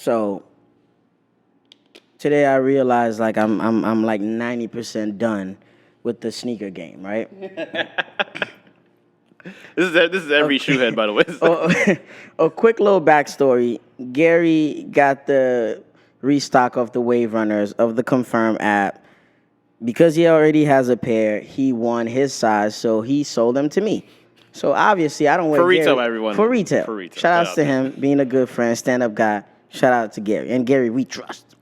So today I realized like I'm like 90% done with the sneaker game, right? This is every shoehead, by the way. A quick little backstory. Gary got the restock of the Wave Runners of the Confirm app. Because he already has a pair, he won his size, so he sold them to me. So obviously, I don't wear For retail, Gary, everyone. For retail. Shout outs to him, being a good friend, stand up guy. Shout out to Gary. And Gary, we trust.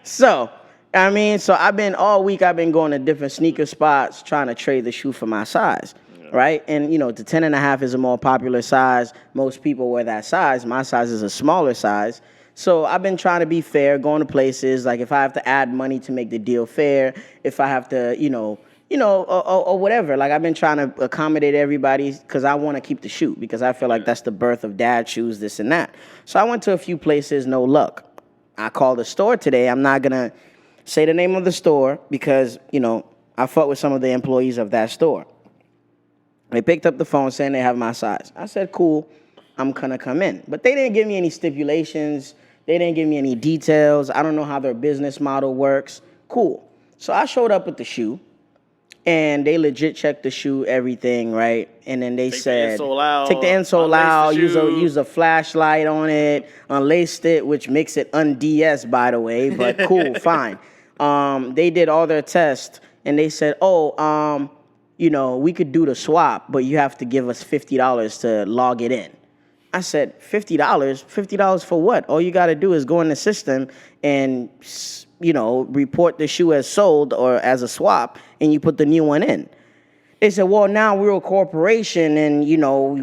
So I've been all week. I've been going to different sneaker spots trying to trade the shoe for my size, right? And the 10.5 is a more popular size. Most people wear that size. My size is a smaller size. So I've been trying to be fair, going to places like if I have to add money to make the deal fair, if I have to, or whatever. Like I've been trying to accommodate everybody because I want to keep the shoe because I feel like that's the birth of dad shoes, this and that. So I went to a few places, no luck. I called the store today. I'm not gonna say the name of the store because, I fought with some of the employees of that store. They picked up the phone saying they have my size. I said, cool, I'm gonna come in. But they didn't give me any stipulations. They didn't give me any details. I don't know how their business model works. Cool. So I showed up with the shoe, and they legit checked the shoe, everything, right? And then they said, take the insole out, use a flashlight on it, unlaced it, which makes it un-DS, by the way, but cool, fine. They did all their tests, and they said, we could do the swap, but you have to give us $50 to log it in. I said, $50? $50 for what? All you got to do is go in the system and, report the shoe as sold or as a swap, and you put the new one in. They said, well, now we're a corporation, and,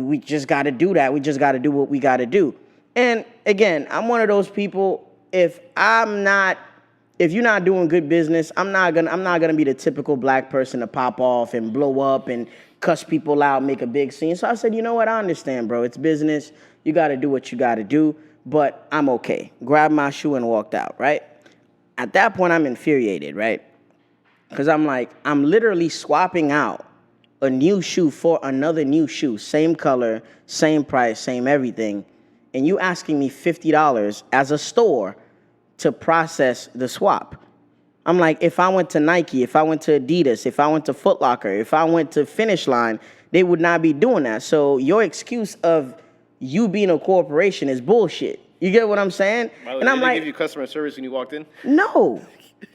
we just got to do that. We just got to do what we got to do. And, again, I'm one of those people, if you're not doing good business, I'm not gonna be the typical black person to pop off and blow up and cuss people out, make a big scene. So I said, you know what? I understand, bro. It's business. You got to do what you got to do, but I'm okay. Grabbed my shoe and walked out, right? At that point, I'm infuriated, right? Because I'm like, I'm literally swapping out a new shoe for another new shoe, same color, same price, same everything, and you asking me $50 as a store to process the swap. I'm like, if I went to Nike, if I went to Adidas, if I went to Foot Locker, if I went to Finish Line, they would not be doing that. So your excuse of you being a corporation is bullshit. You get what I'm saying? And I'm like, did they give you customer service when you walked in? No.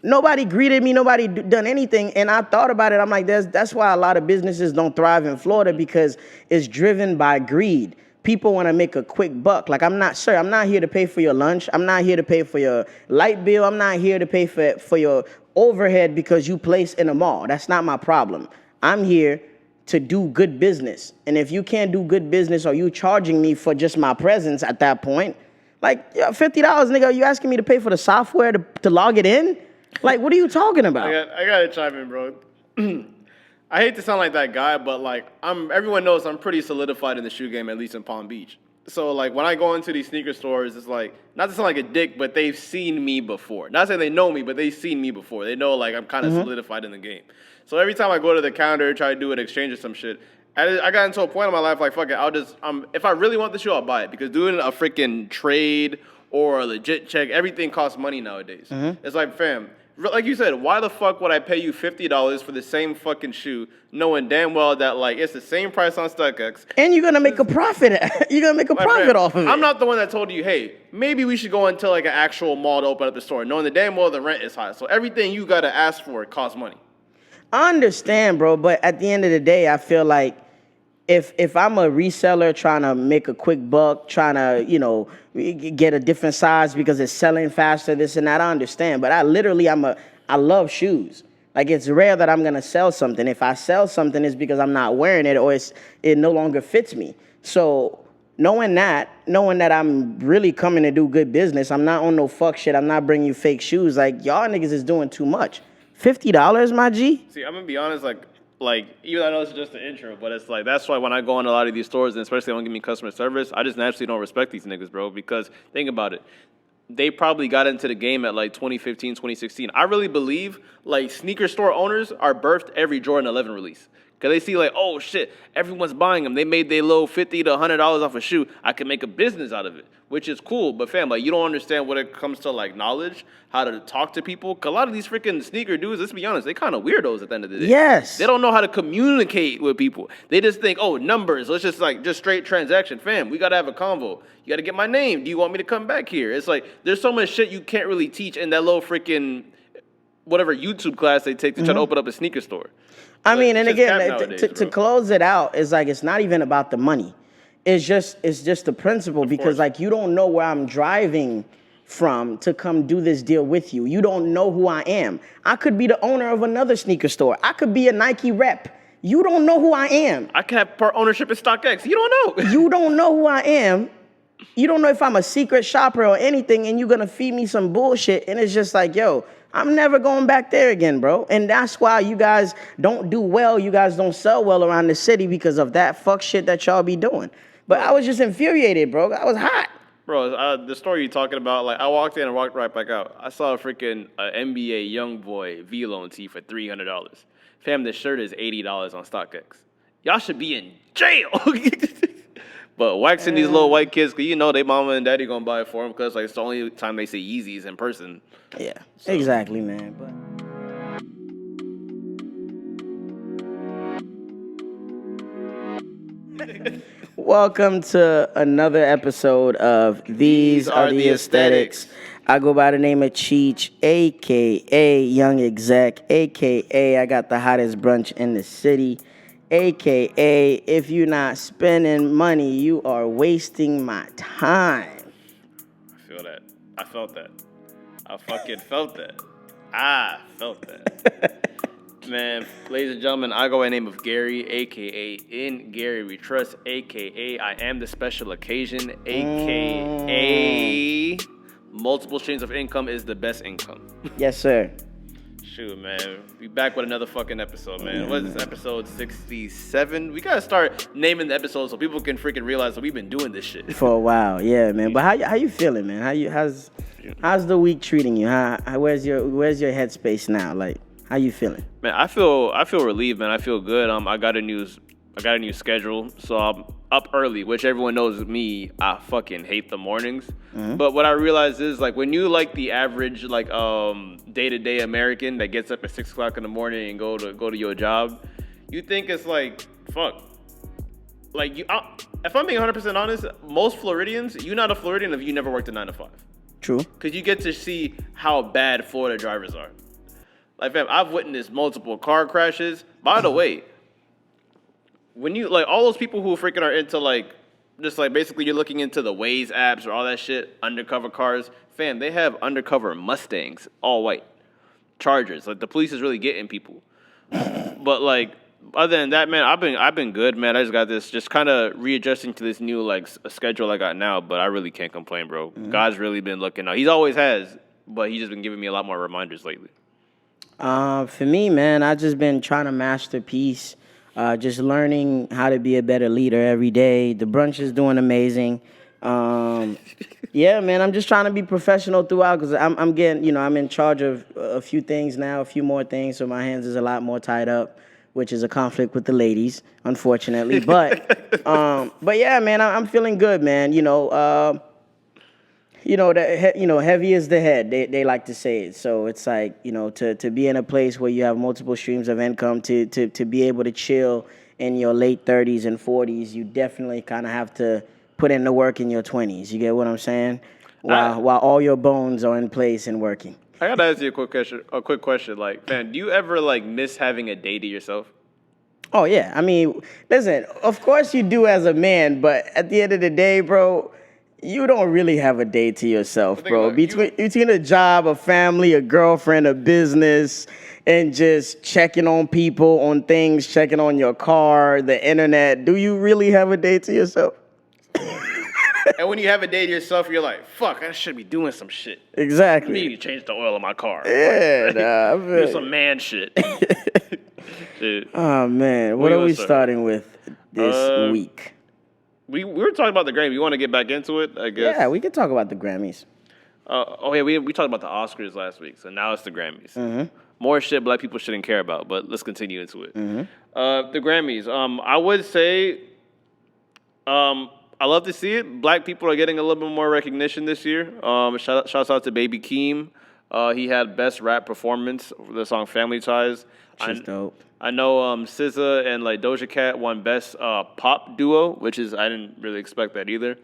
Nobody greeted me. Nobody done anything. And I thought about it. I'm like, that's why a lot of businesses don't thrive in Florida, because it's driven by greed. People want to make a quick buck. Like, I'm not here to pay for your lunch. I'm not here to pay for your light bill. I'm not here to pay for your overhead because you place in a mall. That's not my problem. I'm here to do good business. And if you can't do good business, or you charging me for just my presence at that point, like, $50, nigga, you asking me to pay for the software to log it in? Like, what are you talking about? I got to chime in, bro. I hate to sound like that guy, but like everyone knows I'm pretty solidified in the shoe game, at least in Palm Beach. So like when I go into these sneaker stores, it's like, not to sound like a dick, but they've seen me before. Not saying they know me, but they've seen me before. They know like I'm kind of solidified in the game. So every time I go to the counter, try to do an exchange or some shit, I got into a point in my life like, fuck it, if I really want the shoe, I'll buy it. Because doing a freaking trade or a legit check, everything costs money nowadays. It's like, fam, like you said, why the fuck would I pay you $50 for the same fucking shoe, knowing damn well that like it's the same price on StockX, and you're gonna make a profit? You're gonna make a profit off of it. I'm not the one that told you, hey, maybe we should go into like an actual mall to open up the store, knowing the damn well the rent is high. So everything you gotta ask for costs money. I understand, bro, but at the end of the day, I feel like if I'm a reseller trying to make a quick buck, trying to, get a different size because it's selling faster, this and that, I understand. But I love shoes. Like, it's rare that I'm going to sell something. If I sell something, it's because I'm not wearing it, or it no longer fits me. So knowing that I'm really coming to do good business, I'm not on no fuck shit. I'm not bringing you fake shoes. Like, y'all niggas is doing too much. $50, my G? See, I'm going to be honest, like, even though I know it's just an intro, but it's like, that's why when I go in a lot of these stores, and especially when they give me customer service, I just naturally don't respect these niggas, bro, because think about it. They probably got into the game at like 2015, 2016. I really believe like sneaker store owners are birthed every Jordan 11 release. Because they see like, oh shit, everyone's buying them. They made their little $50 to $100 off a shoe. I can make a business out of it, which is cool. But fam, like you don't understand when it comes to like knowledge, how to talk to people. Cause a lot of these freaking sneaker dudes, let's be honest, they kind of weirdos at the end of the day. Yes. They don't know how to communicate with people. They just think, oh, numbers. Let's just straight transaction. Fam, we gotta have a convo. You gotta get my name. Do you want me to come back here? It's like there's so much shit you can't really teach in that little freaking whatever YouTube class they take to try to open up a sneaker store. I mean, and again, nowadays, to close it out, it's like it's not even about the money. It's just the principle because like you don't know where I'm driving from to come do this deal with you. You don't know who I am. I could be the owner of another sneaker store. I could be a Nike rep. You don't know who I am. I can have part ownership in StockX. You don't know. You don't know who I am. You don't know if I'm a secret shopper or anything, and you're gonna feed me some bullshit. And it's just like, yo, I'm never going back there again, bro. And that's why you guys don't do well. You guys don't sell well around the city because of that fuck shit that y'all be doing. But I was just infuriated, bro. I was hot. Bro, the story you're talking about, like, I walked in and walked right back out. I saw a freaking NBA young boy V-Lone tee for $300. Fam, this shirt is $80 on StockX. Y'all should be in jail. But waxing these little white kids, because you know they mama and daddy gonna buy it for them because like, it's the only time they see Yeezys in person. Yeah, so. Exactly, man. But welcome to another episode of These Are the Aesthetics. I go by the name of Cheech, a.k.a. Young Exec, a.k.a. I got the hottest brunch in the city, a.k.a. if you're not spending money, you are wasting my time. I feel that. I felt that. I fucking felt that. I felt that. Man, ladies and gentlemen, I go by the name of Gary, a.k.a. In Gary We Trust, a.k.a. I Am the Special Occasion, a.k.a. Multiple streams of income is the best income. Yes, sir. Shoot, man. We back with another fucking episode, man. What is this, episode 67? We gotta start naming the episodes so people can freaking realize that we've been doing this shit. For a while, yeah, man. But how you feeling, man? How's the week treating you? Where's your headspace now? Like, how you feeling? Man, I feel relieved, man. I feel good. I got a new schedule, so I'm up early, which everyone knows me. I fucking hate the mornings. Mm-hmm. But what I realized is like when you like the average like day-to-day American that gets up at 6 o'clock in the morning and go to your job, you think it's like fuck. Like if I'm being 100% honest, most Floridians, you're not a Floridian if you never worked a 9 to 5. True. Because you get to see how bad Florida drivers are. Like, fam, I've witnessed multiple car crashes. By the way, when you, like, all those people who freaking are into, like, just, like, basically you're looking into the Waze apps or all that shit, undercover cars, fam, they have undercover Mustangs, all white, Chargers. Like, the police is really getting people. But, like, other than that, man, I've been good, man. I just got this, just kind of readjusting to this new, like, schedule I got now, but I really can't complain, bro. Mm-hmm. God's really been looking out. He's always has, but he's just been giving me a lot more reminders lately. For me, man, I've just been trying to master peace, just learning how to be a better leader every day. The brunch is doing amazing. Yeah, man, I'm just trying to be professional throughout because I'm getting, I'm in charge of a few things now, a few more things, so my hands is a lot more tied up, which is a conflict with the ladies, unfortunately. But yeah, man, I'm feeling good, man. Heavy is the head. They like to say it. So it's like, to be in a place where you have multiple streams of income, to be able to chill in your late 30s and 40s, you definitely kind of have to put in the work in your 20s. You get what I'm saying? While all your bones are in place and working. I gotta ask you a quick question. Like, man, do you ever like miss having a day to yourself? Oh yeah. I mean, listen. Of course you do as a man, but at the end of the day, bro, you don't really have a day to yourself, bro. Between a job, a family, a girlfriend, a business, and just checking on people, on things, checking on your car, the internet, do you really have a day to yourself? And when you have a day to yourself, you're like, fuck, I should be doing some shit. Exactly. I need to change the oil in my car. Yeah, do some man shit. Oh, man. What are we starting with this week? We were talking about the Grammys. You want to get back into it, I guess? Yeah, we can talk about the Grammys. We talked about the Oscars last week, so now it's the Grammys. Mm-hmm. more shit black people shouldn't care about. But let's continue into it. The Grammys. I would say, I love to see it. Black people are getting a little bit more recognition this year. Shouts out to Baby Keem. He had best rap performance for the song Family Ties. She's dope. I know SZA and like Doja Cat won best pop duo, which is I didn't really expect that either.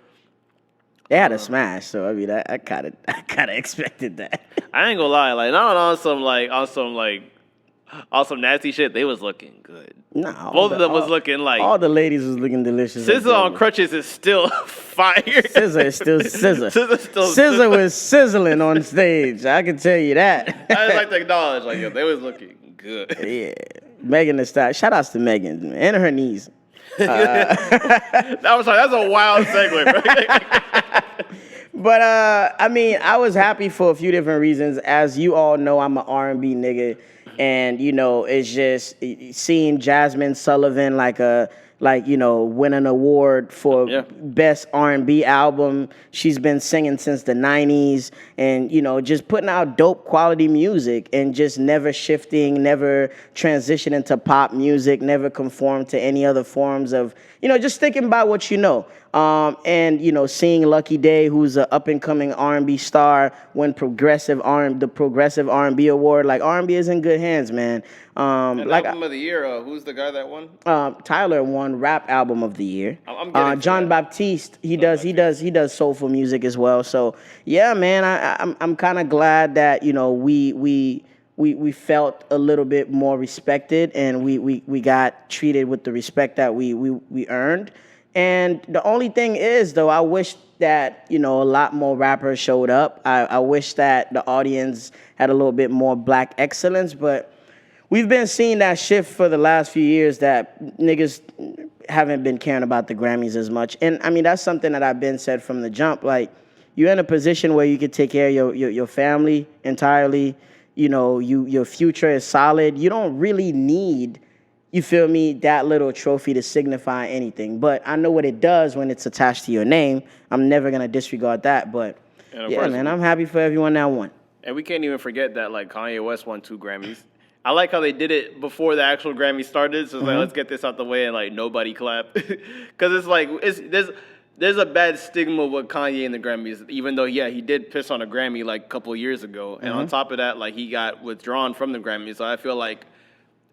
They had a smash, so I mean, I kind of expected that. I ain't gonna lie, like not on some nasty shit. They was looking good. No, both of them was looking like all the ladies was looking delicious. SZA on crutches is still fire. SZA is still SZA. SZA was sizzling on stage. I can tell you that. I just like to acknowledge, like yo, they was looking good. Yeah, Megan Thee Stallion. Shout outs to Megan and her knees. That's a wild segue, bro. But I mean, I was happy for a few different reasons. As you all know, I'm an R&B nigga, and you know, it's just seeing Jasmine Sullivan win an award for best R&B album. She's been singing since the 90s, and you know, just putting out dope quality music and just never shifting, never transitioning to pop music, never conform to any other forms of, you know, just sticking by what you know. And you know, seeing Lucky Day, who's an up and coming R&B star, win the Progressive R&B award. Like R&B is in good hands, man. Album of the year. Who's the guy that won? Tyler won Rap Album of the Year. I'm getting John Baptiste. He does soulful music as well. So yeah, man, I'm kind of glad that, you know, we felt a little bit more respected, and we got treated with the respect that we earned. And the only thing is, though, I wish that, you know, a lot more rappers showed up. I wish that the audience had a little bit more black excellence, but we've been seeing that shift for the last few years, that niggas haven't been caring about the Grammys as much. And I mean, that's something that I've been said from the jump. Like, you're in a position where you could take care of your family entirely. You know, your future is solid. You don't really need, you feel me, that little trophy to signify anything. But I know what it does when it's attached to your name. I'm never going to disregard that. But yeah, man, I'm happy for everyone that won. And we can't even forget that, like, Kanye West won 2 Grammys. I like how they did it before the actual Grammy started. So it's like, let's get this out the way and, like, nobody clap. Because it's like, there's a bad stigma with Kanye and the Grammys, even though, yeah, he did piss on a Grammy, like, a couple of years ago. And on top of that, like, he got withdrawn from the Grammys. So I feel like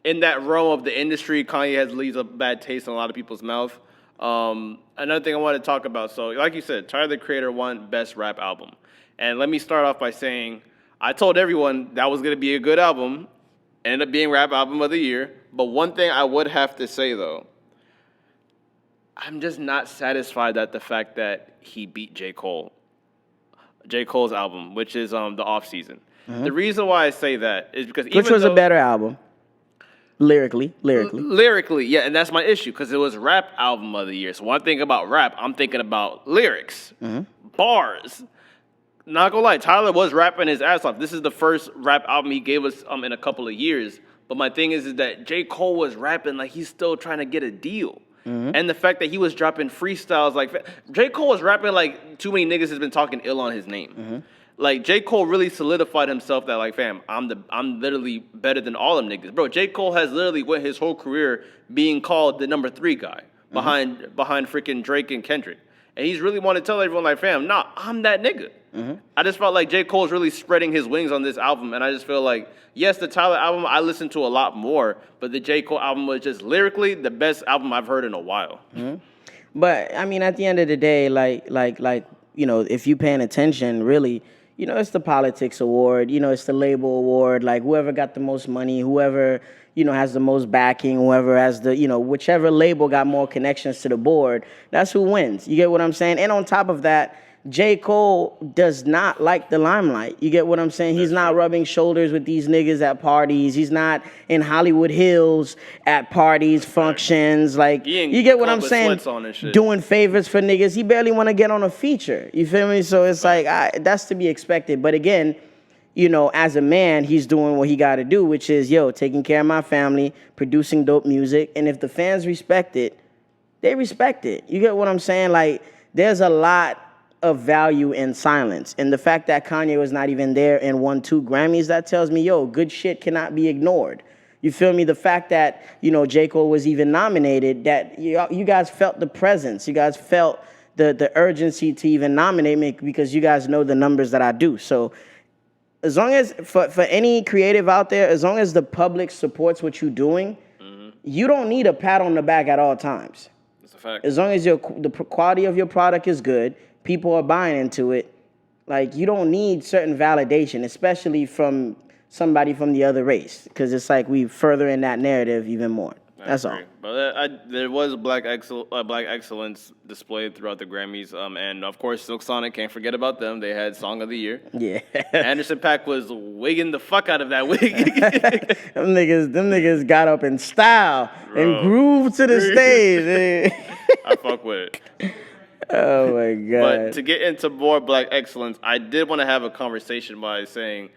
in that realm of the industry, Kanye leaves a bad taste in a lot of people's mouth. Another thing I want to talk about. So, like you said, Tyler, the Creator, won Best Rap Album. And let me start off by saying, I told everyone that was going to be a good album. Ended up being Rap Album of the Year. But one thing I would have to say, though, I'm just not satisfied at the fact that he beat J. Cole. J. Cole's album, which is the Off Season. The reason why I say that is because which was a better album. Lyrically, yeah, and that's my issue, because it was Rap Album of the Year. So when I think about rap, I'm thinking about lyrics, bars. Not gonna lie, Tyler was rapping his ass off. This is the first rap album he gave us in a couple of years. But my thing is that J. Cole was rapping like he's still trying to get a deal. And the fact that he was dropping freestyles, like J. Cole was rapping like too many niggas has been talking ill on his name. Like J. Cole really solidified himself that, like, fam, I'm literally better than all them niggas. Bro, J. Cole has literally went his whole career being called the number 3 guy behind freaking Drake and Kendrick. And he's really wanted to tell everyone, like, fam, nah, I'm that nigga. I just felt like J. Cole's really spreading his wings on this album, and I just feel like, yes, the Tyler album I listened to a lot more, but the J. Cole album was just lyrically the best album I've heard in a while. But I mean, at the end of the day, like you know, if you paying attention, really, you know, it's the politics award, you know, it's the label award, like whoever got the most money, whoever, you know, has the most backing, whoever has the, you know, whichever label got more connections to the board, that's who wins. You get what I'm saying? And on top of that, J. Cole does not like the limelight. You get what I'm saying? He's not rubbing shoulders with these niggas at parties. He's not in Hollywood Hills at parties, functions. Like, you get what I'm saying? Doing favors for niggas. He barely want to get on a feature. You feel me? So it's like, that's to be expected. But again, you know, as a man, he's doing what he got to do, which is, taking care of my family, producing dope music. And if the fans respect it, they respect it. You get what I'm saying? Like, there's a lot of value in silence. And the fact that Kanye was not even there and won 2 Grammys, that tells me, yo, good shit cannot be ignored. You feel me? The fact that, J. Cole was even nominated, that you guys felt the presence. You guys felt the urgency to even nominate me because you guys know the numbers that I do. So as long as, for any creative out there, as long as the public supports what you're doing, you don't need a pat on the back at all times. That's a fact. As long as the quality of your product is good, people are buying into it. Like, you don't need certain validation, especially from somebody from the other race, because it's like we further in that narrative even more. That's all. But there was black excellence displayed throughout the Grammys, and of course Silk Sonic, can't forget about them. They had Song of the Year. Yeah. Anderson .Paak was wigging the fuck out of that wig. them niggas got up in style and grooved to the stage. I fuck with it. Oh my God. But to get into more black excellence, I did want to have a conversation by saying,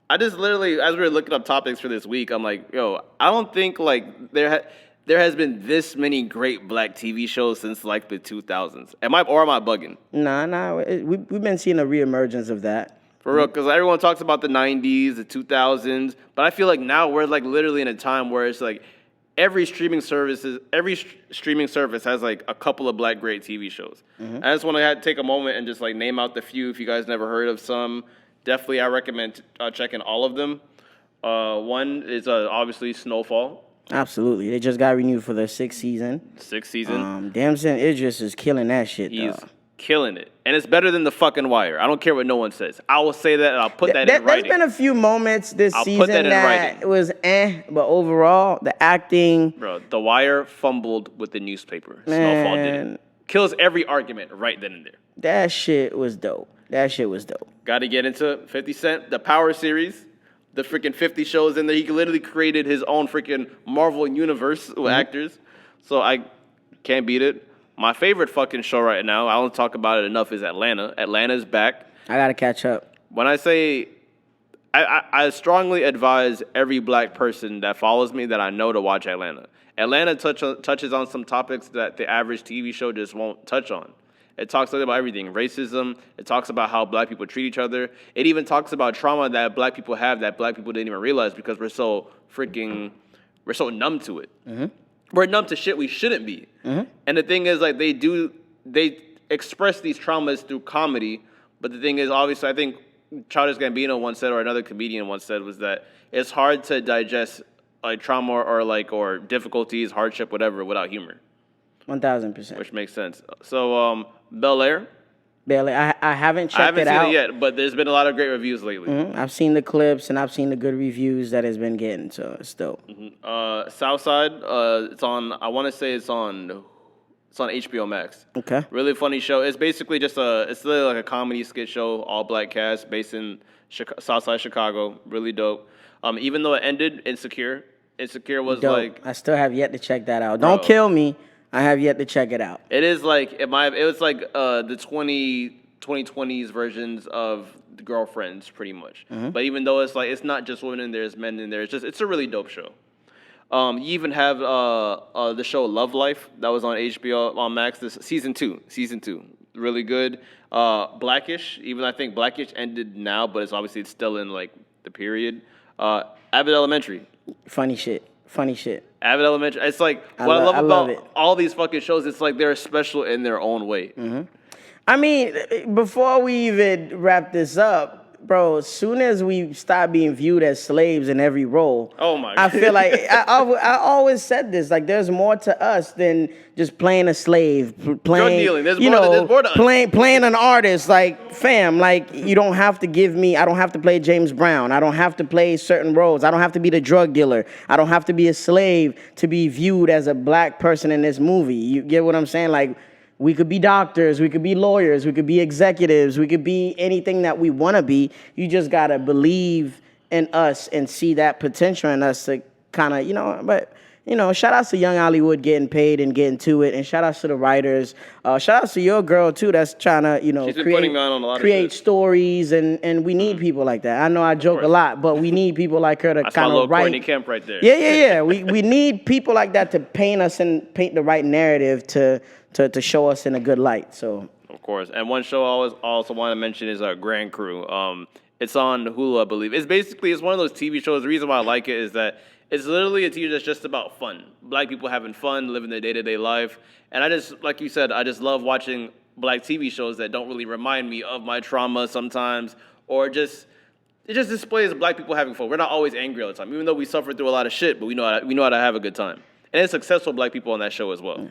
I just literally, as we were looking up topics for this week, I'm like, yo, I don't think like there has been this many great black TV shows since like the 2000s. Am I bugging? Nah. We've been seeing a reemergence of that. For real, because everyone talks about the 90s, the 2000s, but I feel like now we're like literally in a time where it's like every streaming service has like a couple of black great TV shows. I just want to take a moment and just like name out the few if you guys never heard of some. Definitely, I recommend checking all of them. One is obviously Snowfall. Absolutely. They just got renewed for their 6th season. Damson Idris is killing that shit, He's killing it. And it's better than The fucking Wire. I don't care what no one says. I will say that, and I'll put that in writing. There's been a few moments this season that was but overall, the acting... Bro, The Wire fumbled with the newspaper. Snowfall didn't. Kills every argument right then and there. That shit was dope. Got to get into 50 Cent, the Power series, the freaking 50 shows in there. He literally created his own freaking Marvel universe with actors. So I can't beat it. My favorite fucking show right now, I don't talk about it enough, is Atlanta. Atlanta's back. I got to catch up. When I say, I strongly advise every black person that follows me that I know to watch Atlanta. Atlanta touches on some topics that the average TV show just won't touch on. It talks about everything, racism. It talks about how black people treat each other. It even talks about trauma that black people have that black people didn't even realize because we're so numb to it. We're numb to shit we shouldn't be. And the thing is, like, they express these traumas through comedy. But the thing is, obviously, I think Childish Gambino once said, or another comedian once said, was that it's hard to digest like trauma or difficulties, hardship, whatever, without humor. 1,000%. Which makes sense. So, Bel Air. I haven't checked it out. I haven't seen it yet, but there's been a lot of great reviews lately. I've seen the clips and I've seen the good reviews that it's been getting, so it's dope. Southside, it's on. I want to say it's on HBO Max. Okay. Really funny show. It's basically just it's literally like a comedy skit show, all black cast, based in Southside Chicago. Really dope. Even though it ended, Insecure was dope. like. I still have yet to check that out. Don't kill me. I have yet to check it out. It is like it was like the 2020s versions of The Girlfriends, pretty much. But even though it's like it's not just women in there, it's men in there. It's a really dope show. You even have the show Love Life that was on HBO on Max. This season two, really good. Blackish, even I think Blackish ended now, but it's still in like the period. Abbott Elementary, funny shit. Abbott Elementary. It's like what I love about all these fucking shows. It's like they're special in their own way. I mean, before we even wrap this up, bro, as soon as we stop being viewed as slaves in every role, oh my God. I feel like I always said this. Like, there's more to us than just playing a slave, playing drug dealing. There's more to us. Playing an artist. Like, fam, like you don't have to give me. I don't have to play James Brown. I don't have to play certain roles. I don't have to be the drug dealer. I don't have to be a slave to be viewed as a black person in this movie. You get what I'm saying? Like, we could be doctors, we could be lawyers, we could be executives, we could be anything that we want to be. You just got to believe in us and see that potential in us to kind of, shout outs to Young Hollywood getting paid and getting to it. And shout outs to the writers. Shout outs to your girl, too, that's trying to, create stories. And we need people like that. I know I joke a lot, but we need people like her to kind of write. Courtney Kemp right there. Yeah. we need people like that to paint the right narrative to show us in a good light. So Of course. And one show I always also want to mention is Grand Crew. It's on Hulu, I believe. It's one of those TV shows. The reason why I like it is that it's literally a TV that's just about fun. Black people having fun, living their day-to-day life. And I just, like you said, I just love watching black TV shows that don't really remind me of my trauma sometimes, or it just displays black people having fun. We're not always angry all the time, even though we suffer through a lot of shit, but we know how to have a good time. And it's successful black people on that show as well.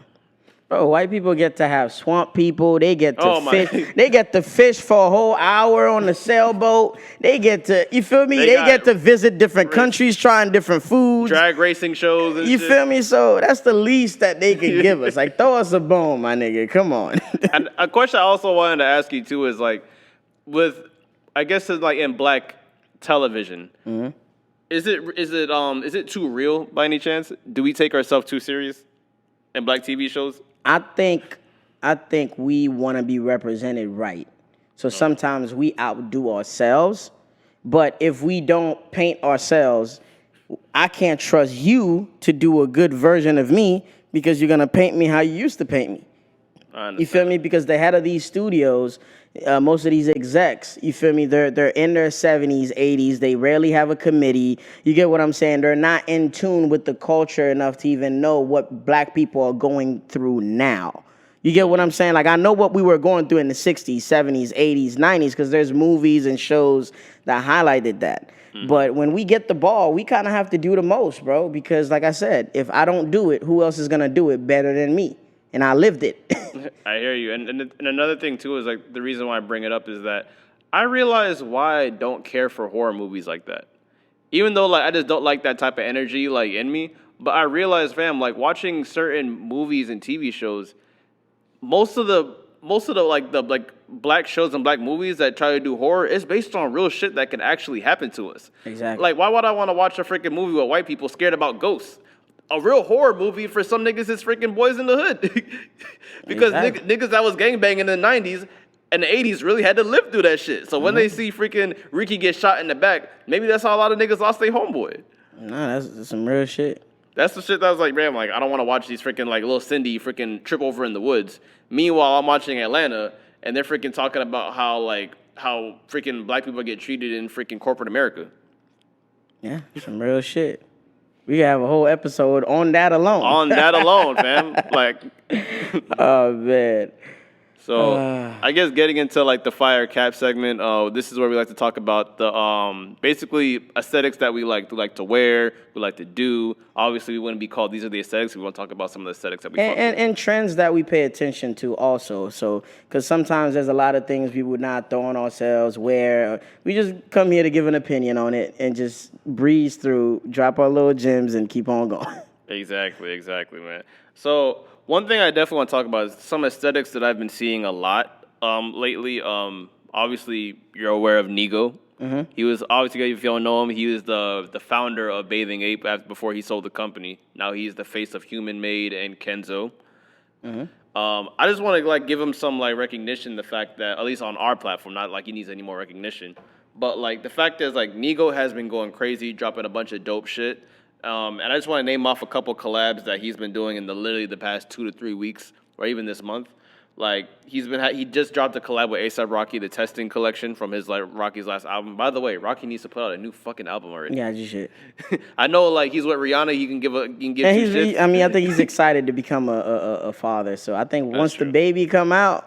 Bro, white people get to have swamp people. They get to fish. They get to fish for a whole hour on the sailboat. They get to, you feel me? They get to visit different countries, trying different foods. Drag racing shows and you shit. feel me? So that's the least that they could give us. Like, throw us a bone, my nigga. Come on. And a question I also wanted to ask you, too, is like, I guess it's like in black television, is it too real by any chance? Do we take ourselves too serious in black TV shows? I think we want to be represented right. So sometimes we outdo ourselves, but if we don't paint ourselves, I can't trust you to do a good version of me because you're going to paint me how you used to paint me. You feel me? Because the head of these studios, most of these execs, you feel me? They're in their 70s, 80s. They rarely have a committee. You get what I'm saying? They're not in tune with the culture enough to even know what black people are going through now. You get what I'm saying? Like, I know what we were going through in the 60s, 70s, 80s, 90s, because there's movies and shows that highlighted that. But when we get the ball, we kind of have to do the most, bro, because like I said, if I don't do it, who else is going to do it better than me? And I lived it. I hear you. And another thing, too, is like the reason why I bring it up is that I realize why I don't care for horror movies like that. Even though like I just don't like that type of energy like in me. But I realize, fam, like watching certain movies and TV shows, most of the black shows and black movies that try to do horror is based on real shit that could actually happen to us. Exactly. Like, why would I want to watch a freaking movie with white people scared about ghosts? A real horror movie for some niggas is freaking Boys in the Hood. Because niggas that was gangbanging in the 90s and the 80s really had to live through that shit. So when they see freaking Ricky get shot in the back, maybe that's how a lot of niggas lost their homeboy. Nah, that's some real shit. That's the shit that I was like, man, like, I don't want to watch these freaking, like, little Cindy freaking trip over in the woods. Meanwhile, I'm watching Atlanta, and they're freaking talking about how freaking black people get treated in freaking corporate America. Yeah, some real shit. We could have a whole episode on that alone. On that alone, fam. Like, oh, man. So I guess getting into like the fire cap segment, this is where we like to talk about the basically aesthetics that we like to wear, we like to do. Obviously, we wouldn't be called these are the aesthetics. We want to talk about some of the aesthetics that we and trends that we pay attention to also. So because sometimes there's a lot of things we would not throw on ourselves. Where we just come here to give an opinion on it and just breeze through, drop our little gems, and keep on going. Exactly, man. So one thing I definitely want to talk about is some aesthetics that I've been seeing a lot lately. Obviously, you're aware of Nigo. Mm-hmm. He was, obviously, if you don't know him, he was the founder of Bathing Ape before he sold the company. Now he's the face of Human Made and Kenzo. Mm-hmm. I just want to like give him some like recognition, the fact that, at least on our platform, not like he needs any more recognition, but like the fact is like Nigo has been going crazy, dropping a bunch of dope shit. And I just want to name off a couple collabs that he's been doing in literally the past 2 to 3 weeks, or even this month. Like he just dropped a collab with A$AP Rocky, the Testing collection from his like Rocky's last album. By the way, Rocky needs to put out a new fucking album already. Yeah, just shit. I know, like he's with Rihanna. He can give two shits. I think he's excited to become a father. So I think once the baby come out,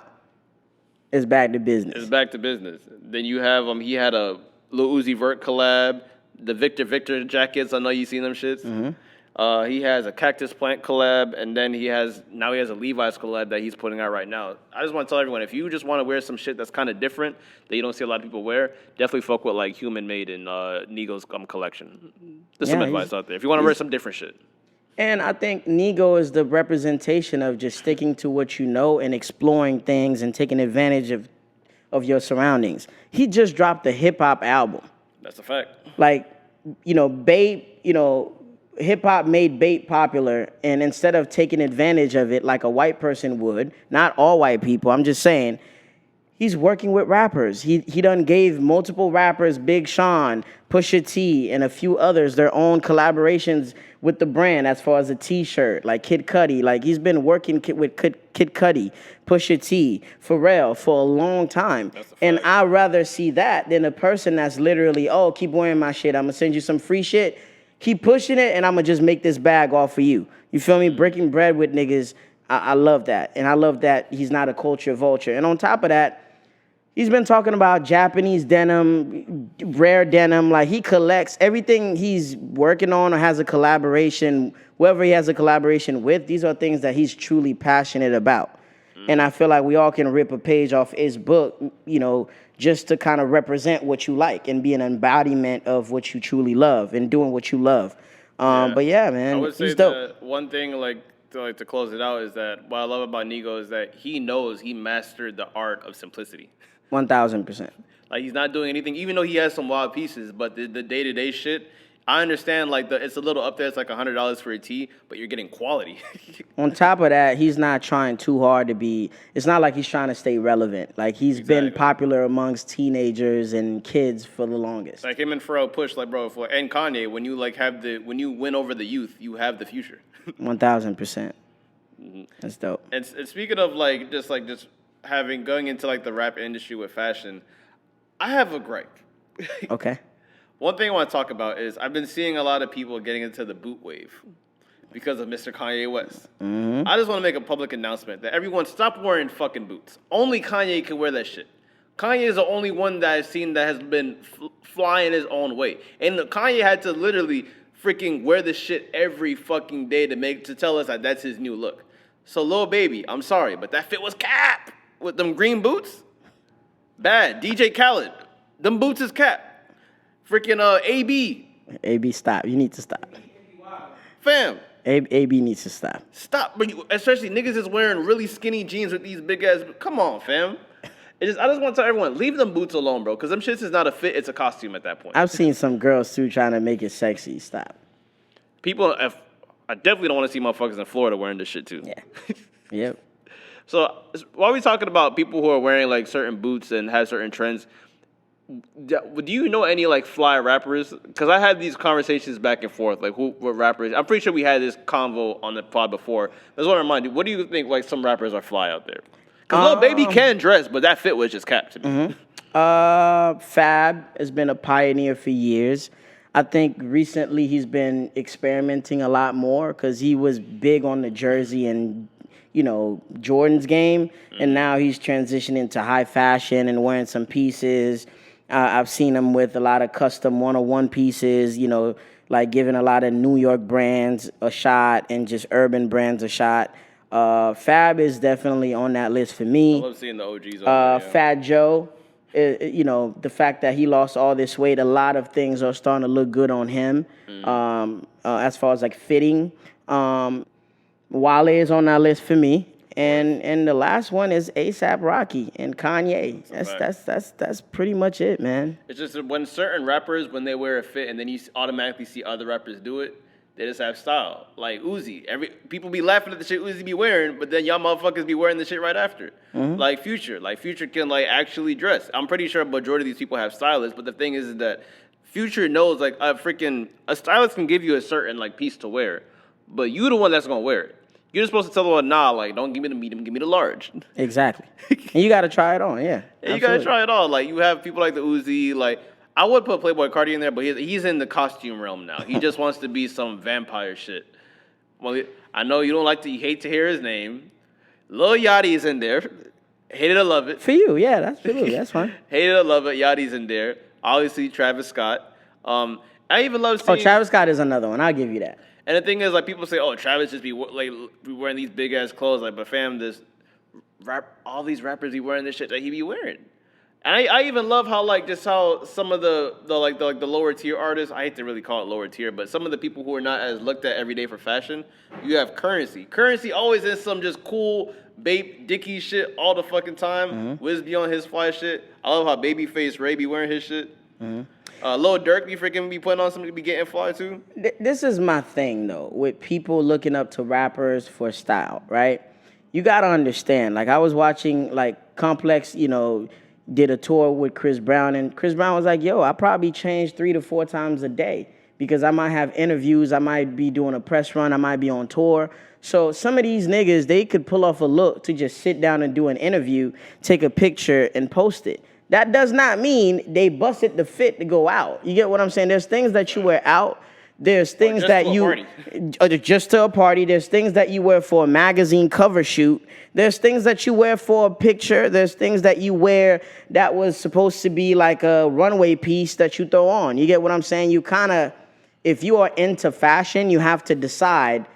it's back to business. It's back to business. Then you have he had a Lil Uzi Vert collab. The Victor jackets, I know you've seen them shits. Mm-hmm. He has a Cactus Plant collab, and then he has a Levi's collab that he's putting out right now. I just want to tell everyone, if you just want to wear some shit that's kind of different that you don't see a lot of people wear, definitely fuck with like Human Made and Nigo's collection. There's some advice out there if you want to wear some different shit. And I think Nigo is the representation of just sticking to what you know and exploring things and taking advantage of your surroundings. He just dropped a hip hop album. That's a fact. Like, hip-hop made bait popular, and instead of taking advantage of it like a white person would, not all white people, I'm just saying, he's working with rappers. He done gave multiple rappers, Big Sean, Pusha T, and a few others, their own collaborations with the brand as far as a T-shirt, like Kid Cudi. Like, he's been working with Kid Cudi, Pusha T, Pharrell for a long time. And I'd rather see that than a person that's literally, oh, keep wearing my shit. I'm going to send you some free shit. Keep pushing it, and I'm going to just make this bag off for you. You feel me? Breaking bread with niggas. I love that. And I love that he's not a culture vulture. And on top of that, he's been talking about Japanese denim, rare denim. Like, he collects everything he's working on or has a collaboration, whoever he has a collaboration with, these are things that he's truly passionate about. And I feel like we all can rip a page off his book, you know, just to kind of represent what you like and be an embodiment of what you truly love and doing what you love. But yeah, man, I would say he's dope. that one thing, to close it out, is that what I love about Nigo is that he knows he mastered the art of simplicity. 1,000%. Like, he's not doing anything, even though he has some wild pieces, but the day-to-day shit, I understand, like, it's a little up there. It's like $100 for a tee, but you're getting quality. On top of that, he's not trying too hard to be, it's not like he's trying to stay relevant. Like, he's been popular amongst teenagers and kids for the longest. Like, him and Pharrell push, like, bro, and Kanye, when you, like, when you win over the youth, you have the future. 1,000%. That's dope. And speaking of, just going into, like, the rap industry with fashion, I have a gripe. Okay. One thing I want to talk about is I've been seeing a lot of people getting into the boot wave because of Mr. Kanye West. Mm-hmm. I just want to make a public announcement that everyone stop wearing fucking boots. Only Kanye can wear that shit. Kanye is the only one that I've seen that has been flying his own way. And Kanye had to literally freaking wear this shit every fucking day to tell us that that's his new look. So, Lil Baby, I'm sorry, but that fit was cap with them green boots. Bad. DJ Khaled, them boots is cap. Freaking AB. AB, stop. You need to stop. Fam. AB needs to stop. Stop. Especially niggas is wearing really skinny jeans with these big ass. Come on, fam. I just want to tell everyone, leave them boots alone, bro. Because them shits is not a fit, it's a costume at that point. I've seen some girls, too, trying to make it sexy. Stop. I definitely don't want to see motherfuckers in Florida wearing this shit, too. Yeah. Yep. So, while we talking about people who are wearing, like, certain boots and have certain trends, do you know any, like, fly rappers? Because I had these conversations back and forth, like, what rappers. I'm pretty sure we had this convo on the pod before. I just want to remind you, what do you think, like, some rappers are fly out there? Because Lil Baby can dress, but that fit was just capped to me. Mm-hmm. Fab has been a pioneer for years. I think recently he's been experimenting a lot more because he was big on the jersey and, you know, Jordan's game. And now he's transitioning to high fashion and wearing some pieces. I've seen him with a lot of custom 101 pieces, you know, like giving a lot of New York brands a shot and just urban brands a shot. Fab is definitely on that list for me. I love seeing the OGs on there, Fat Joe, you know, the fact that he lost all this weight, a lot of things are starting to look good on him as far as like fitting. Wale is on that list for me. And the last one is A$AP Rocky and Kanye. That's pretty much it, man. It's just when certain rappers, when they wear a fit and then you automatically see other rappers do it, they just have style. Like Uzi. People be laughing at the shit Uzi be wearing, but then y'all motherfuckers be wearing the shit right after. Mm-hmm. Like Future. Like Future can like actually dress. I'm pretty sure a majority of these people have stylists, but the thing is that Future knows like a stylist can give you a certain like piece to wear, but you the one that's gonna wear it. You're supposed to tell them, nah, like, don't give me the medium, give me the large. Exactly. And you got to try it on, yeah. You got to try it on. Like, you have people like the Uzi, like, I would put Playboy Cardi in there, but he's in the costume realm now. He just wants to be some vampire shit. Well, I know you hate to hear his name. Lil Yachty is in there. Hate it or love it. For you, yeah, that's for you. That's fine. Hate it or love it, Yachty's in there. Obviously, Travis Scott. I even love seeing... Oh, Travis Scott is another one. I'll give you that. And the thing is, like, people say, oh, Travis just be wearing these big-ass clothes. Like, but fam, all these rappers be wearing this shit that he be wearing. And I even love how, like, just how some of the lower-tier artists, I hate to really call it lower tier, but some of the people who are not as looked at every day for fashion, you have Currency. Currency always is some just cool, babe, dicky shit all the fucking time. Mm-hmm. Wiz be on his fly shit. I love how Babyface Ray be wearing his shit. Mm-hmm. Lil Durk be freaking be putting on something to be getting fly too. This is my thing though, with people looking up to rappers for style, right? You gotta understand. Like I was watching like Complex, did a tour with Chris Brown, and Chris Brown was like, yo, I probably change 3 to 4 times a day because I might have interviews, I might be doing a press run, I might be on tour. So some of these niggas, they could pull off a look to just sit down and do an interview, take a picture, and post it. That does not mean they busted the fit to go out. You get what I'm saying? There's things that you wear out. There's things that you just to a party. There's things that you wear for a magazine cover shoot. There's things that you wear for a picture. There's things that you wear that was supposed to be like a runway piece that you throw on. You get what I'm saying? You kind of, if you are into fashion, you have to decide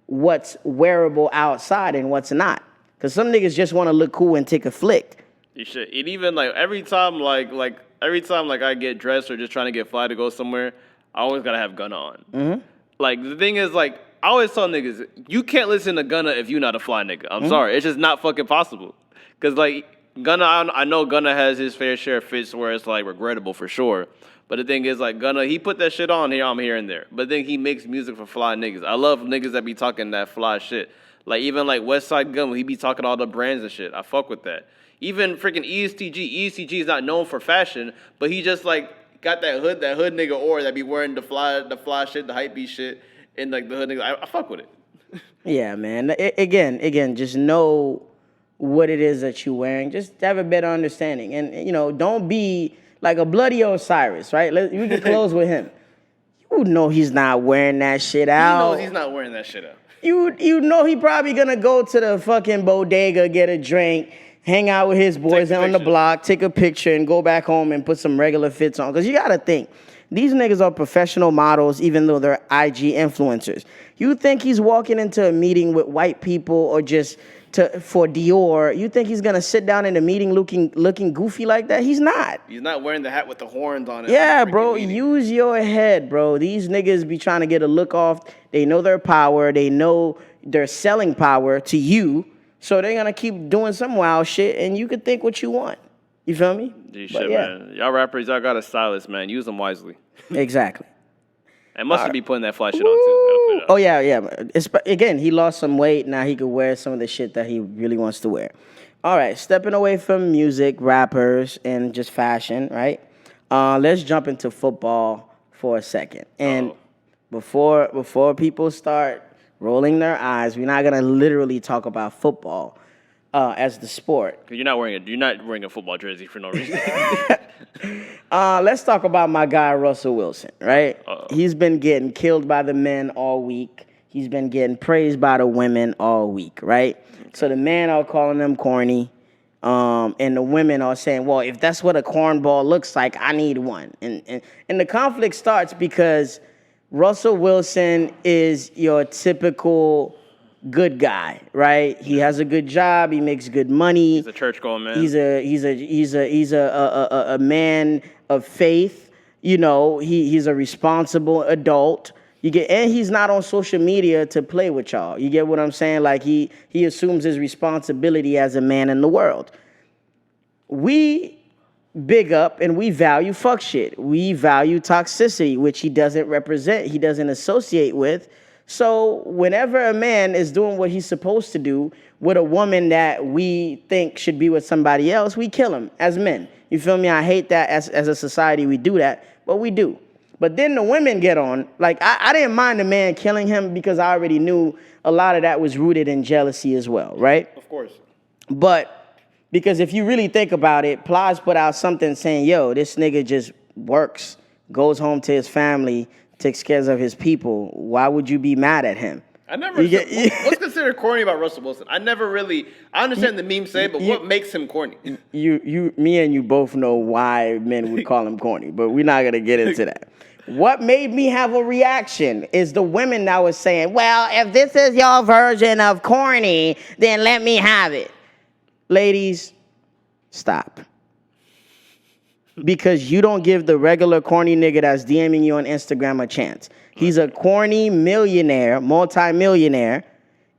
what's wearable outside and what's not. Because some niggas just want to look cool and take a flick. You should. And even like every time I get dressed or just trying to get fly to go somewhere, I always gotta have Gunna on. Mm-hmm. Like the thing is, like I always tell niggas, you can't listen to Gunna if you're not a fly nigga. I'm sorry, it's just not fucking possible. Cause like Gunna, I know Gunna has his fair share of fits where it's like regrettable for sure. But the thing is, like Gunna, he put that shit on here and there. But then he makes music for fly niggas. I love niggas that be talking that fly shit. Like even like Westside Gunn, he be talking all the brands and shit. I fuck with that. Even freaking ESTG is not known for fashion, but he just like got that hood nigga aura that be wearing the fly shit, the hype beat shit, and like the hood nigga. I fuck with it. Yeah, man. Again, just know what it is that you're wearing. Just have a better understanding, and don't be like a bloody Osiris, right? We can close with him. You know he's not wearing that shit out. He knows he's not wearing that shit out. You know he probably gonna go to the fucking bodega, get a drink, hang out with his boys on the block, take a picture, and go back home and put some regular fits on. Because you got to think, these niggas are professional models, even though they're IG influencers. You think he's walking into a meeting with white people or just for Dior, you think he's going to sit down in a meeting looking goofy like that? He's not. He's not wearing the hat with the horns on it. Yeah, bro, use your head, bro. These niggas be trying to get a look off. They know their power. They know they're selling power to you. So they're going to keep doing some wild shit, and you can think what you want. You feel me? Man. Y'all rappers, y'all got a stylist, man. Use them wisely. Exactly. And must be putting that fly shit on, too. Oh, yeah. Again, he lost some weight. Now he can wear some of the shit that he really wants to wear. All right, stepping away from music, rappers, and just fashion, right? Let's jump into football for a second. And before people start rolling their eyes, we're not gonna literally talk about football as the sport. You're not wearing a football jersey for no reason. Let's talk about my guy Russell Wilson, right? Uh-oh. He's been getting killed by the men all week. He's been getting praised by the women all week, right? Okay. So the men are calling him corny, and the women are saying, well, if that's what a cornball looks like, I need one. And the conflict starts because Russell Wilson is your typical good guy, right? He has a good job. He makes good money. He's a church-going man. He's a man of faith. He's a responsible adult. And he's not on social media to play with y'all. You get what I'm saying? Like he assumes his responsibility as a man in the world. We big up and we value fuck shit. We value toxicity, which he doesn't represent. He doesn't associate with. So whenever a man is doing what he's supposed to do with a woman that we think should be with somebody else, we kill him as men. You feel me? I hate that as a society we do that, but we do. But then the women get on. Like, I didn't mind the man killing him because I already knew a lot of that was rooted in jealousy as well, right? Of course. But because if you really think about it, Plies put out something saying, yo, this nigga just works, goes home to his family, takes care of his people. Why would you be mad at him? What's considered corny about Russell Wilson? I understand the meme say, but what makes him corny? Me and you both know why men would call him corny, but we're not going to get into that. What made me have a reaction is the women that was saying, well, if this is your version of corny, then let me have it. Ladies, stop. Because you don't give the regular corny nigga that's DMing you on Instagram a chance. He's a corny millionaire, multi-millionaire,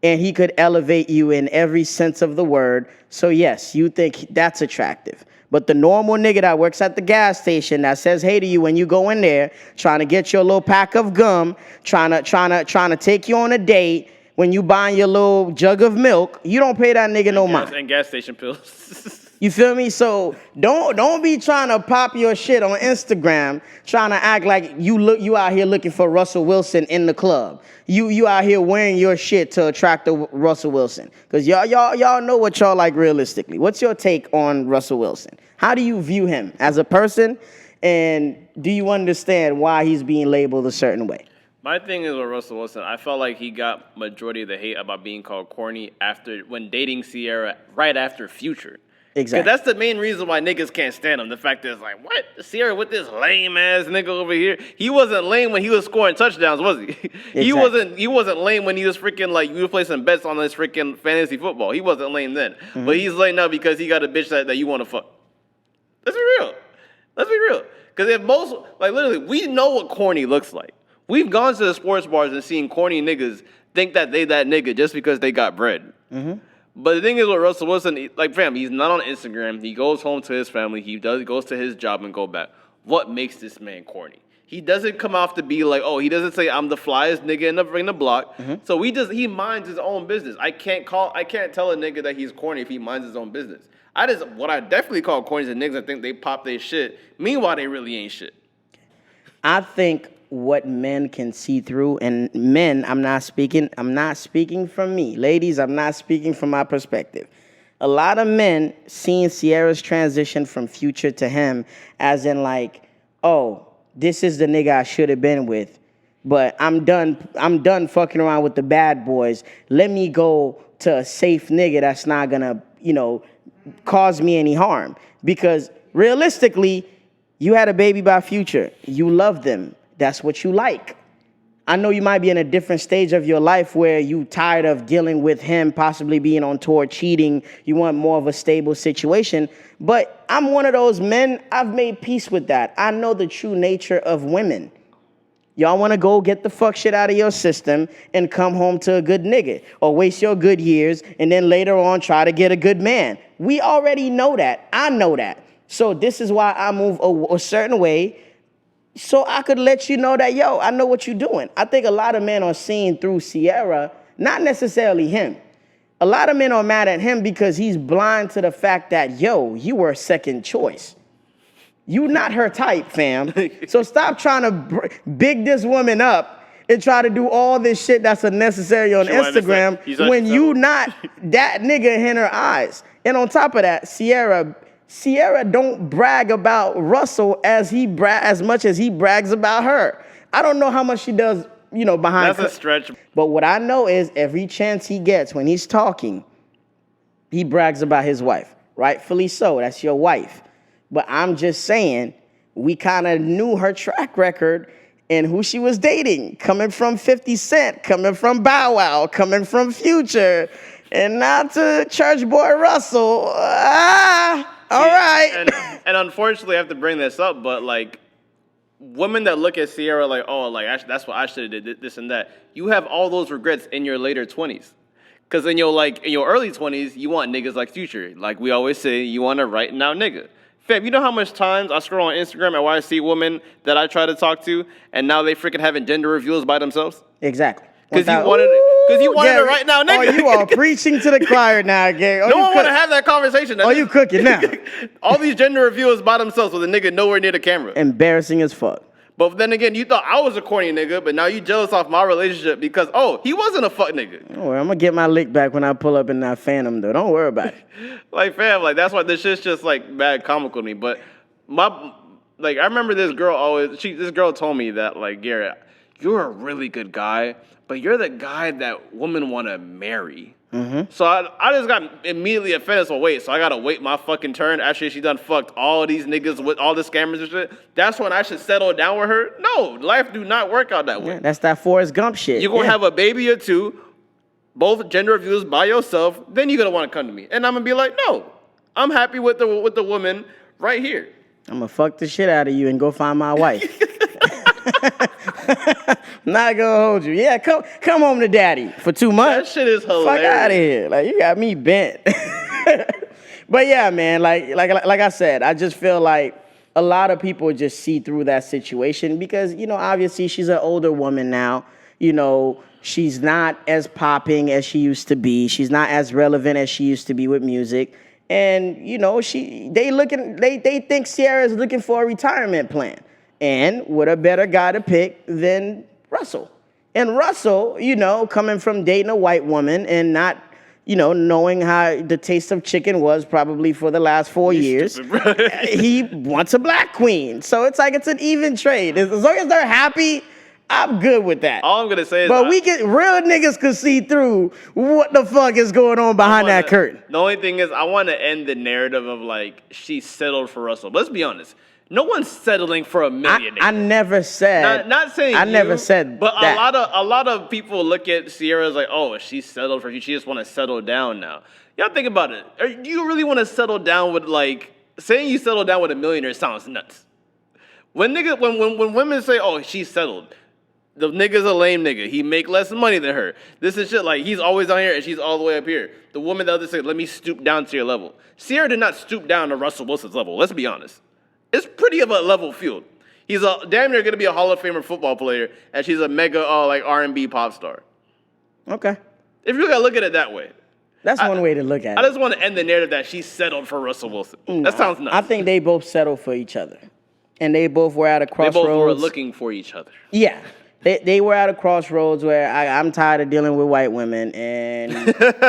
and he could elevate you in every sense of the word. So yes, you think that's attractive. But the normal nigga that works at the gas station that says hey to you when you go in there, trying to get your little pack of gum, trying to take you on a date, when you buying your little jug of milk, you don't pay that nigga no mind. And gas station pills. You feel me? So don't be trying to pop your shit on Instagram, trying to act like you out here looking for Russell Wilson in the club. You out here wearing your shit to attract the Russell Wilson. Cause y'all know what y'all like realistically. What's your take on Russell Wilson? How do you view him as a person? And do you understand why he's being labeled a certain way? My thing is with Russell Wilson, I felt like he got majority of the hate about being called corny when dating Ciara right after Future. Exactly. That's the main reason why niggas can't stand him. The fact that it's like, what? Ciara with this lame ass nigga over here. He wasn't lame when he was scoring touchdowns, was he? Exactly. He wasn't lame when he was freaking like you were placing bets on this freaking fantasy football. He wasn't lame then. Mm-hmm. But he's lame now because he got a bitch that you want to fuck. Let's be real. Because if most literally, we know what corny looks like. We've gone to the sports bars and seen corny niggas think that they that nigga just because they got bread. Mm-hmm. But the thing is with Russell Wilson, fam, he's not on Instagram. He goes home to his family. He goes to his job and go back. What makes this man corny? He doesn't come off to be like, he doesn't say I'm the flyest nigga in the block. Mm-hmm. So he minds his own business. I can't tell a nigga that he's corny if he minds his own business. What I definitely call corny is niggas that think they pop their shit. Meanwhile, they really ain't shit. I think what men can see through, and men, I'm not speaking from me. Ladies, I'm not speaking from my perspective. A lot of men seeing Ciara's transition from Future to him as in like, this is the nigga I should have been with, but I'm done fucking around with the bad boys. Let me go to a safe nigga that's not gonna, cause me any harm. Because realistically, you had a baby by Future. You love them. That's what you like. I know you might be in a different stage of your life where you tired of dealing with him possibly being on tour, cheating. You want more of a stable situation. But I'm one of those men, I've made peace with that. I know the true nature of women. Y'all want to go get the fuck shit out of your system and come home to a good nigga or waste your good years and then later on try to get a good man. We already know that. I know that. So this is why I move a certain way so I could let you know that, I know what you're doing. I think a lot of men are seeing through Ciara, not necessarily him. A lot of men are mad at him because he's blind to the fact that, you were a second choice. You not her type, fam. So stop trying to big this woman up and try to do all this shit that's unnecessary on Instagram when you not that nigga in her eyes. And on top of that, Ciara don't brag about Russell as much as he brags about her. I don't know how much she does, behind. That's a stretch. But what I know is every chance he gets when he's talking, he brags about his wife. Rightfully so. That's your wife. But I'm just saying, we kind of knew her track record and who she was dating, coming from 50 Cent, coming from Bow Wow, coming from Future, and now to Church Boy Russell. All right. And unfortunately, I have to bring this up, but women that look at Ciara that's what I should have did, this and that. You have all those regrets in your later 20s. Because in your early 20s, you want niggas like Future. Like we always say, you want a right now nigga. Fam, you know how much times I scroll on Instagram and why I see women that I try to talk to, and now they freaking having gender reveals by themselves? Exactly. Because you wanted a right now nigga. Oh, you are preaching to the choir now, gang. No one want to have that conversation. You cooking now. All these gender reveals by themselves with a nigga nowhere near the camera. Embarrassing as fuck. But then again, you thought I was a corny nigga, but now you jealous off my relationship because, he wasn't a fuck nigga. Don't worry, I'm going to get my lick back when I pull up in that Phantom, though. Don't worry about it. Fam, that's why this shit's just, bad comical to me. But I remember this girl this girl told me that, Garrett, you're a really good guy, but you're the guy that women want to marry. Mm-hmm. So I just got immediately offended. So wait, I gotta wait my fucking turn after she done fucked all these niggas with all the scammers and shit. That's when I should settle down with her. No, life do not work out that way. Yeah, that's that Forrest Gump shit. You're gonna have a baby or two, both gender reviews by yourself. Then you're gonna want to come to me, and I'm gonna be like, no, I'm happy with the woman right here. I'm gonna fuck the shit out of you and go find my wife. Not gonna hold you. Yeah, come home to daddy for 2 months. That shit is hilarious. Fuck out of here. You got me bent. But yeah, man, like I said, I just feel like a lot of people just see through that situation because, obviously she's an older woman now. She's not as popping as she used to be. She's not as relevant as she used to be with music. And you know, they think Sierra is looking for a retirement plan. And what a better guy to pick than Russell. And Russell, you know, coming from dating a white woman and not, you know, knowing how the taste of chicken was probably for the last 4 years, he wants a black queen. So it's like it's an even trade. As long as they're happy, I'm good with that. All I'm gonna say is, but real niggas could see through what the fuck is going on behind that curtain. The only thing is, I want to end the narrative of like she settled for Russell. Let's be honest. No one's settling for a millionaire. I never said. Not saying I never said. But that. a lot of people look at Sierra as like, oh, she settled for you. She just want to settle down now. Y'all think about it. Do you really want to settle down with like saying you settle down with a millionaire sounds nuts. When women say, oh, she's settled. The nigga's a lame nigga. He make less money than her. This is shit like he's always down here and she's all the way up here. The woman the other said, let me stoop down to your level. Sierra did not stoop down to Russell Wilson's level. Let's be honest. It's pretty of a level field. He's a damn near gonna be a Hall of Famer football player, and she's a mega like R&B pop star. Okay. If you gotta look at it that way. That's one way to look at it. I just want to end the narrative that she settled for Russell Wilson. No, that sounds nuts. I think they both settled for each other. And they both were at a crossroads. They both were looking for each other. Yeah. They were at a crossroads where I'm tired of dealing with white women and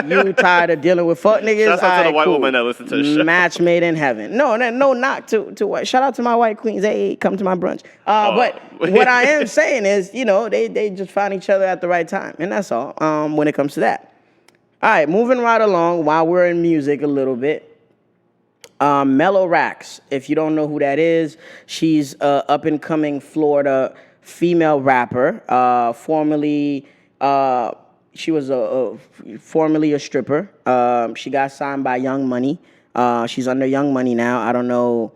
you tired of dealing with fuck niggas. Shout out to the white woman that listen to the show. Match made in heaven. No, not to white. Shout out to my white queens. Hey, come to my brunch. But what I am saying is, you know, they just found each other at the right time. And that's all when it comes to that. All right, moving right along while we're in music a little bit. Mellow Rackz. If you don't know who that is, she's up and coming Florida female rapper, formerly she was formerly a stripper. She got signed by Young Money. She's under Young Money now. I don't know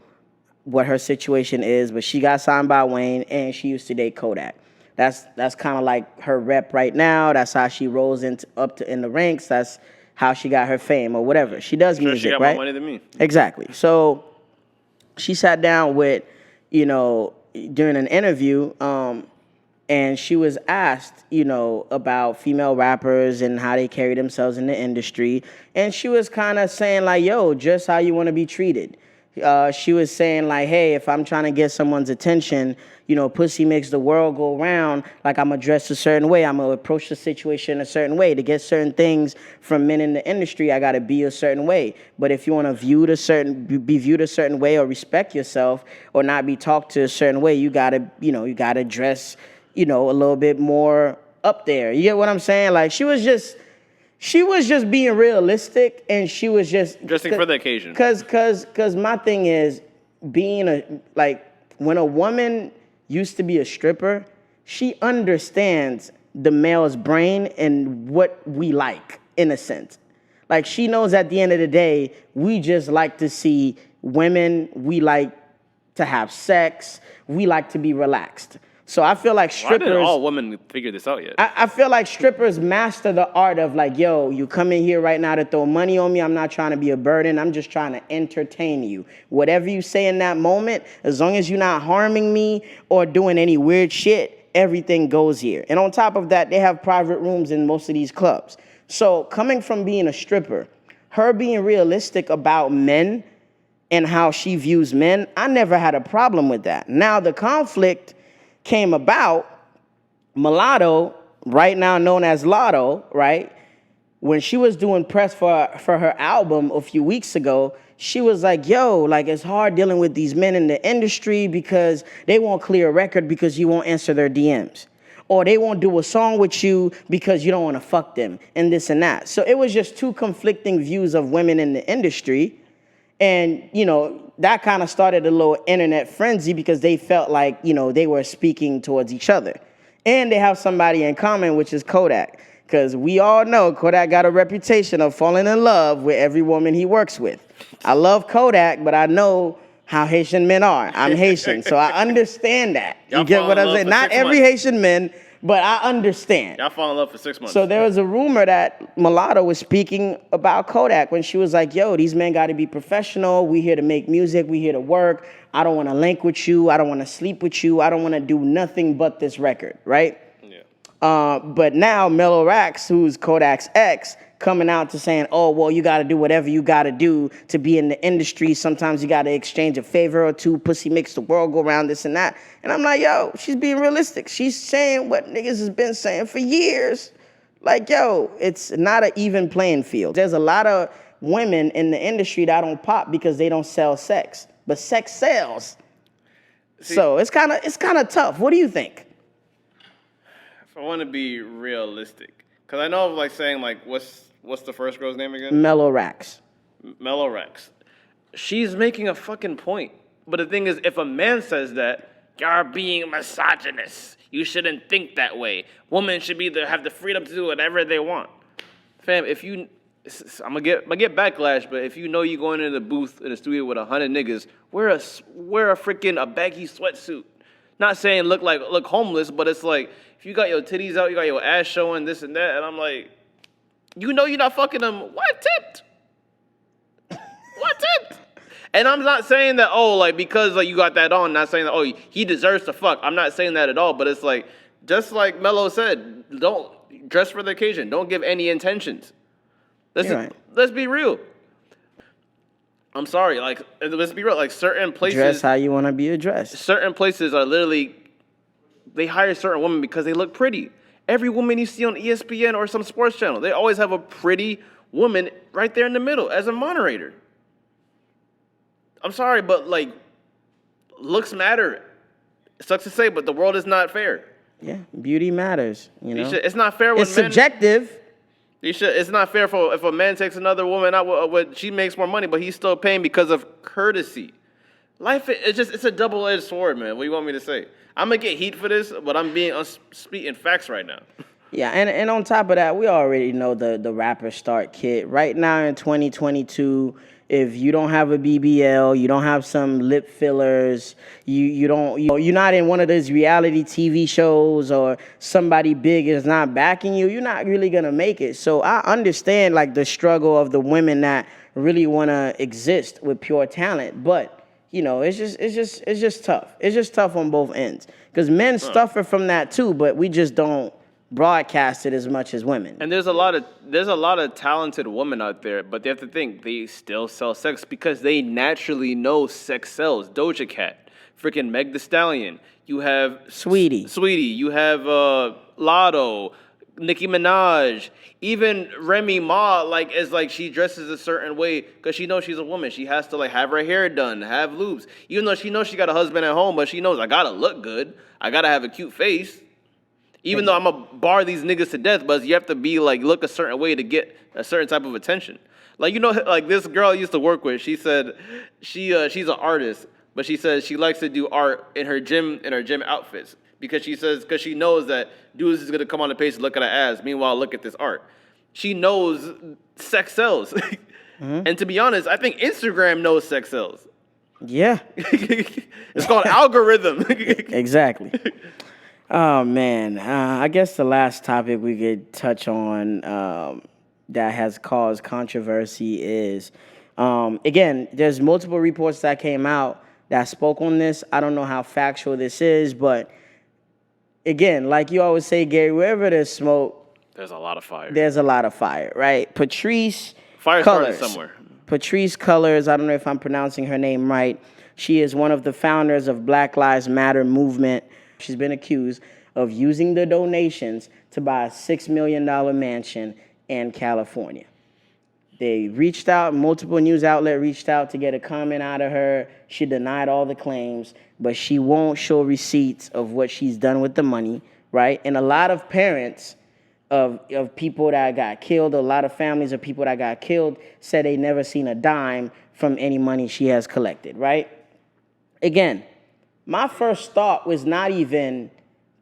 what her situation is, but she got signed by Wayne, and she used to date Kodak. That's kind of like her rep right now. That's how she rolls in the ranks. That's how she got her fame or whatever. She does music, she got right? more money than me. Exactly. So she sat down with, you know, during an interview, and she was asked, you know, about female rappers and how they carry themselves in the industry. And she was kind of saying like, yo, just how you want to be treated. She was saying like, hey, if I'm trying to get someone's attention, you know, pussy makes the world go round. Like I'm dressed a certain way. I'm going to approach the situation a certain way. To get certain things from men in the industry, I got to be a certain way. But if you want to be viewed a certain way or respect yourself or not be talked to a certain way, you got to dress, you know, a little bit more up there. You get what I'm saying? Like she was just being realistic, and she was just dressing for the occasion. Cause my thing is when a woman used to be a stripper, she understands the male's brain and what we like, in a sense. Like she knows at the end of the day, we just like to see women, we like to have sex, we like to be relaxed. So I feel like strippers... Why didn't all women figure this out yet? I feel like strippers master the art of like, yo, you come in here right now to throw money on me. I'm not trying to be a burden. I'm just trying to entertain you. Whatever you say in that moment, as long as you're not harming me or doing any weird shit, everything goes here. And on top of that, they have private rooms in most of these clubs. So coming from being a stripper, her being realistic about men and how she views men, I never had a problem with that. Now the conflict came about, Mulatto, right now known as Latto, right? When she was doing press for her album a few weeks ago, she was like, yo, like it's hard dealing with these men in the industry because they won't clear a record because you won't answer their DMs. Or they won't do a song with you because you don't want to fuck them and this and that. So it was just two conflicting views of women in the industry. And, you know, that kind of started a little internet frenzy because they felt like, you know, they were speaking towards each other. And they have somebody in common, which is Kodak. Because we all know Kodak got a reputation of falling in love with every woman he works with. I love Kodak, but I know how Haitian men are. I'm Haitian, so I understand that. You get what I'm saying? Not every Haitian man, but I understand. Y'all fall in love for 6 months. So there was a rumor that Mulatto was speaking about Kodak when she was like, yo, these men got to be professional. We here to make music. We here to work. I don't want to link with you. I don't want to sleep with you. I don't want to do nothing but this record, right? Yeah. But now Mellow Rackz, who's Kodak's ex, coming out to saying, oh, well, you got to do whatever you got to do to be in the industry. Sometimes you got to exchange a favor or two. Pussy makes the world go round, this and that. And I'm like, yo, she's being realistic. She's saying what niggas has been saying for years. Like, yo, it's not an even playing field. There's a lot of women in the industry that don't pop because they don't sell sex. But sex sells. See, so it's kind of tough. What do you think? If I want to be realistic, because I know of like saying like what's the first girl's name again? Mellow Rackz. Mellow Rackz. She's making a fucking point. But the thing is, if a man says that, you're being misogynist. You shouldn't think that way. Women should have the freedom to do whatever they want. Fam, I'm gonna get backlash, but if you know you going into the booth in the studio with 100 niggas, wear a freaking a baggy sweatsuit. Not saying look homeless, but it's like if you got your titties out, you got your ass showing, this and that, and I'm like, you know you're not fucking them. What tipped? What tipped? And I'm not saying that, because you got that on, not saying that, he deserves to fuck. I'm not saying that at all, but it's like, just like Mello said, don't dress for the occasion. Don't give any intentions. Let's be real. I'm sorry, let's be real. Like, certain places... Dress how you want to be addressed. Certain places are literally... They hire certain women because they look pretty. Every woman you see on ESPN or some sports channel, they always have a pretty woman right there in the middle as a moderator. I'm sorry, but looks matter. It sucks to say, but the world is not fair. Yeah, beauty matters. It's not fair when it's subjective. It's not fair if a man takes another woman out when she makes more money, but he's still paying because of courtesy. Life, it's a double-edged sword, man. What do you want me to say? I'm gonna get heat for this, but I'm speaking facts right now. Yeah, and on top of that, we already know the rapper start kit. Right now in 2022, if you don't have a BBL, you don't have some lip fillers, you're not in one of those reality TV shows, or somebody big is not backing you, you're not really gonna make it. So I understand the struggle of the women that really wanna exist with pure talent, but it's just tough. It's just tough on both ends because men suffer from that too, but we just don't broadcast it as much as women. And there's a lot of talented women out there, but they have to think they still sell sex because they naturally know sex sells. Doja Cat, freaking Meg Thee Stallion. You have Sweetie. You have Latto, Nicki Minaj. Even Remy Ma, she dresses a certain way because she knows she's a woman. She has to have her hair done, have loops. Even though she knows she got a husband at home, but she knows I gotta look good. I gotta have a cute face. Even though I'm going to bar these niggas to death, but you have to be, look a certain way to get a certain type of attention. This girl I used to work with, she said she's an artist, but she says she likes to do art in her gym outfits because she knows that dudes is going to come on the page and look at her ass. Meanwhile, look at this art. She knows sex sells. Mm-hmm. And to be honest, I think Instagram knows sex sells. Yeah. It's called algorithm. Exactly. Oh, man. I guess the last topic we could touch on that has caused controversy is, again, there's multiple reports that came out that spoke on this. I don't know how factual this is, but, again, like you always say, Gary, wherever there's smoke, there's a lot of fire. There's a lot of fire, right? Patrisse Fire Cullors. started somewhere. Patrisse Cullors, I don't know if I'm pronouncing her name right. She is one of the founders of Black Lives Matter movement. She's been accused of using the donations to buy a $6 million mansion in California. They reached out, multiple news outlets reached out to get a comment out of her. She denied all the claims, but she won't show receipts of what she's done with the money, right? And a lot of parents of people that got killed, a lot of families of people that got killed said they never seen a dime from any money she has collected, right? Again, my first thought was not even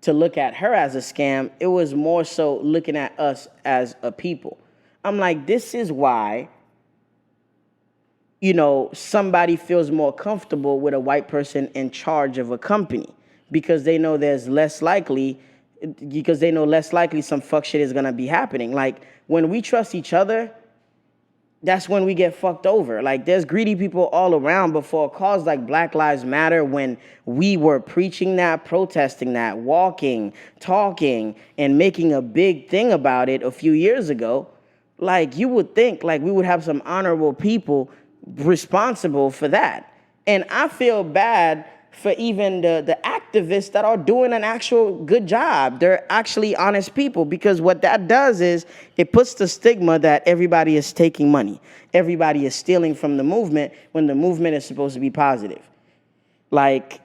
to look at her as a scam. It was more so looking at us as a people. I'm like, this is why, somebody feels more comfortable with a white person in charge of a company because they know less likely some fuck shit is going to be happening. When we trust each other, that's when we get fucked over. There's greedy people all around, but for a cause like Black Lives Matter, when we were preaching that, protesting that, walking, talking, and making a big thing about it a few years ago, Like, you would think like we would have some honorable people responsible for that. And I feel bad for even the activists that are doing an actual good job. They're actually honest people, because what that does is it puts the stigma that everybody is taking money. Everybody is stealing from the movement when the movement is supposed to be positive. Like,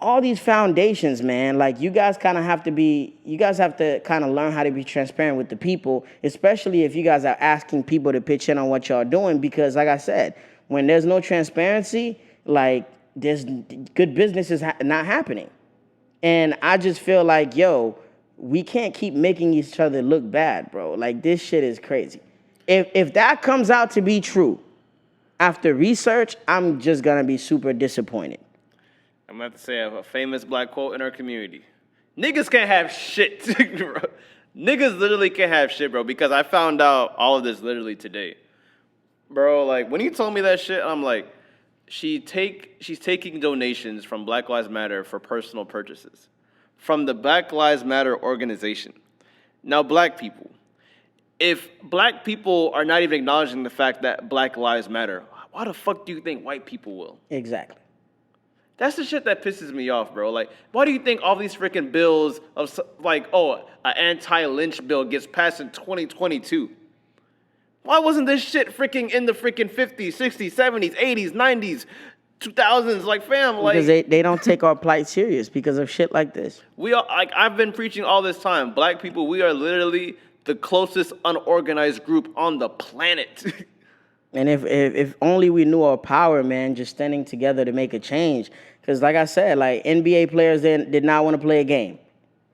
all these foundations, man, like you guys have to kind of learn how to be transparent with the people, especially if you guys are asking people to pitch in on what y'all doing, because like I said, when there's no transparency, like there's good business is not happening. And I just feel like, we can't keep making each other look bad, bro. Like, this shit is crazy. If that comes out to be true after research, I'm just gonna be super disappointed. I'm going to have to say a famous black quote in our community. Niggas can't have shit, bro. Niggas literally can't have shit, bro, because I found out all of this literally today. Bro, like, when he told me that shit, I'm like, she's taking donations from Black Lives Matter for personal purchases. From the Black Lives Matter organization. Now, black people, if black people are not even acknowledging the fact that Black Lives Matter, why the fuck do you think white people will? Exactly. That's the shit that pisses me off, bro. Like, why do you think all these freaking bills of, like, an anti-lynch bill gets passed in 2022? Why wasn't this shit freaking in the freaking 50s, 60s, 70s, 80s, 90s, 2000s? Like, fam, like... Because they don't take our plight serious because of shit like this. We are, like, I've been preaching all this time. Black people, we are literally the closest unorganized group on the planet. And if only we knew our power, man, just standing together to make a change. Because like I said, like NBA players did not want to play a game.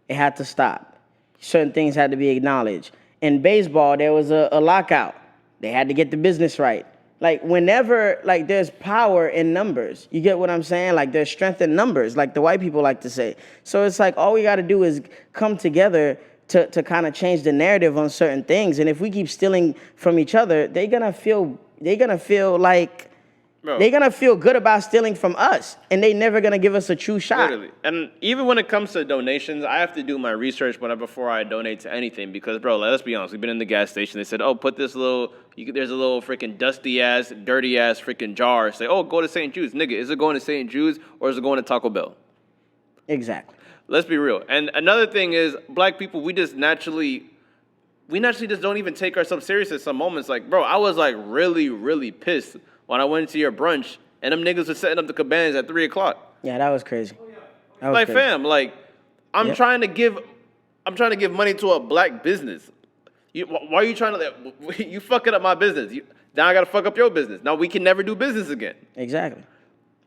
It had to stop. Certain things had to be acknowledged. In baseball, there was a lockout. They had to get the business right. Like whenever, like there's power in numbers. You get what I'm saying? Like there's strength in numbers, like the white people like to say. So it's like all we got to do is come together to kind of change the narrative on certain things. And if we keep stealing from each other, they're gonna feel like they're gonna feel good about stealing from us, and they never gonna give us a true shot. Literally. And even when it comes to donations, I have to do my research before I donate to anything, because, bro, let's be honest. We've been in the gas station. They said, oh, put this there's a little freaking dusty-ass, dirty-ass freaking jar. Say, oh, go to St. Jude's. Nigga, is it going to St. Jude's or is it going to Taco Bell? Exactly. Let's be real. And another thing is, black people, we naturally just don't even take ourselves serious at some moments. Like, bro, I was like really, really pissed when I went to your brunch and them niggas were setting up the cabanas at 3 o'clock. Yeah, that was crazy. That was like, crazy. fam, like, I'm trying to give money to a black business. Why are you trying to, you fucking up my business. Now I got to fuck up your business. Now we can never do business again. Exactly.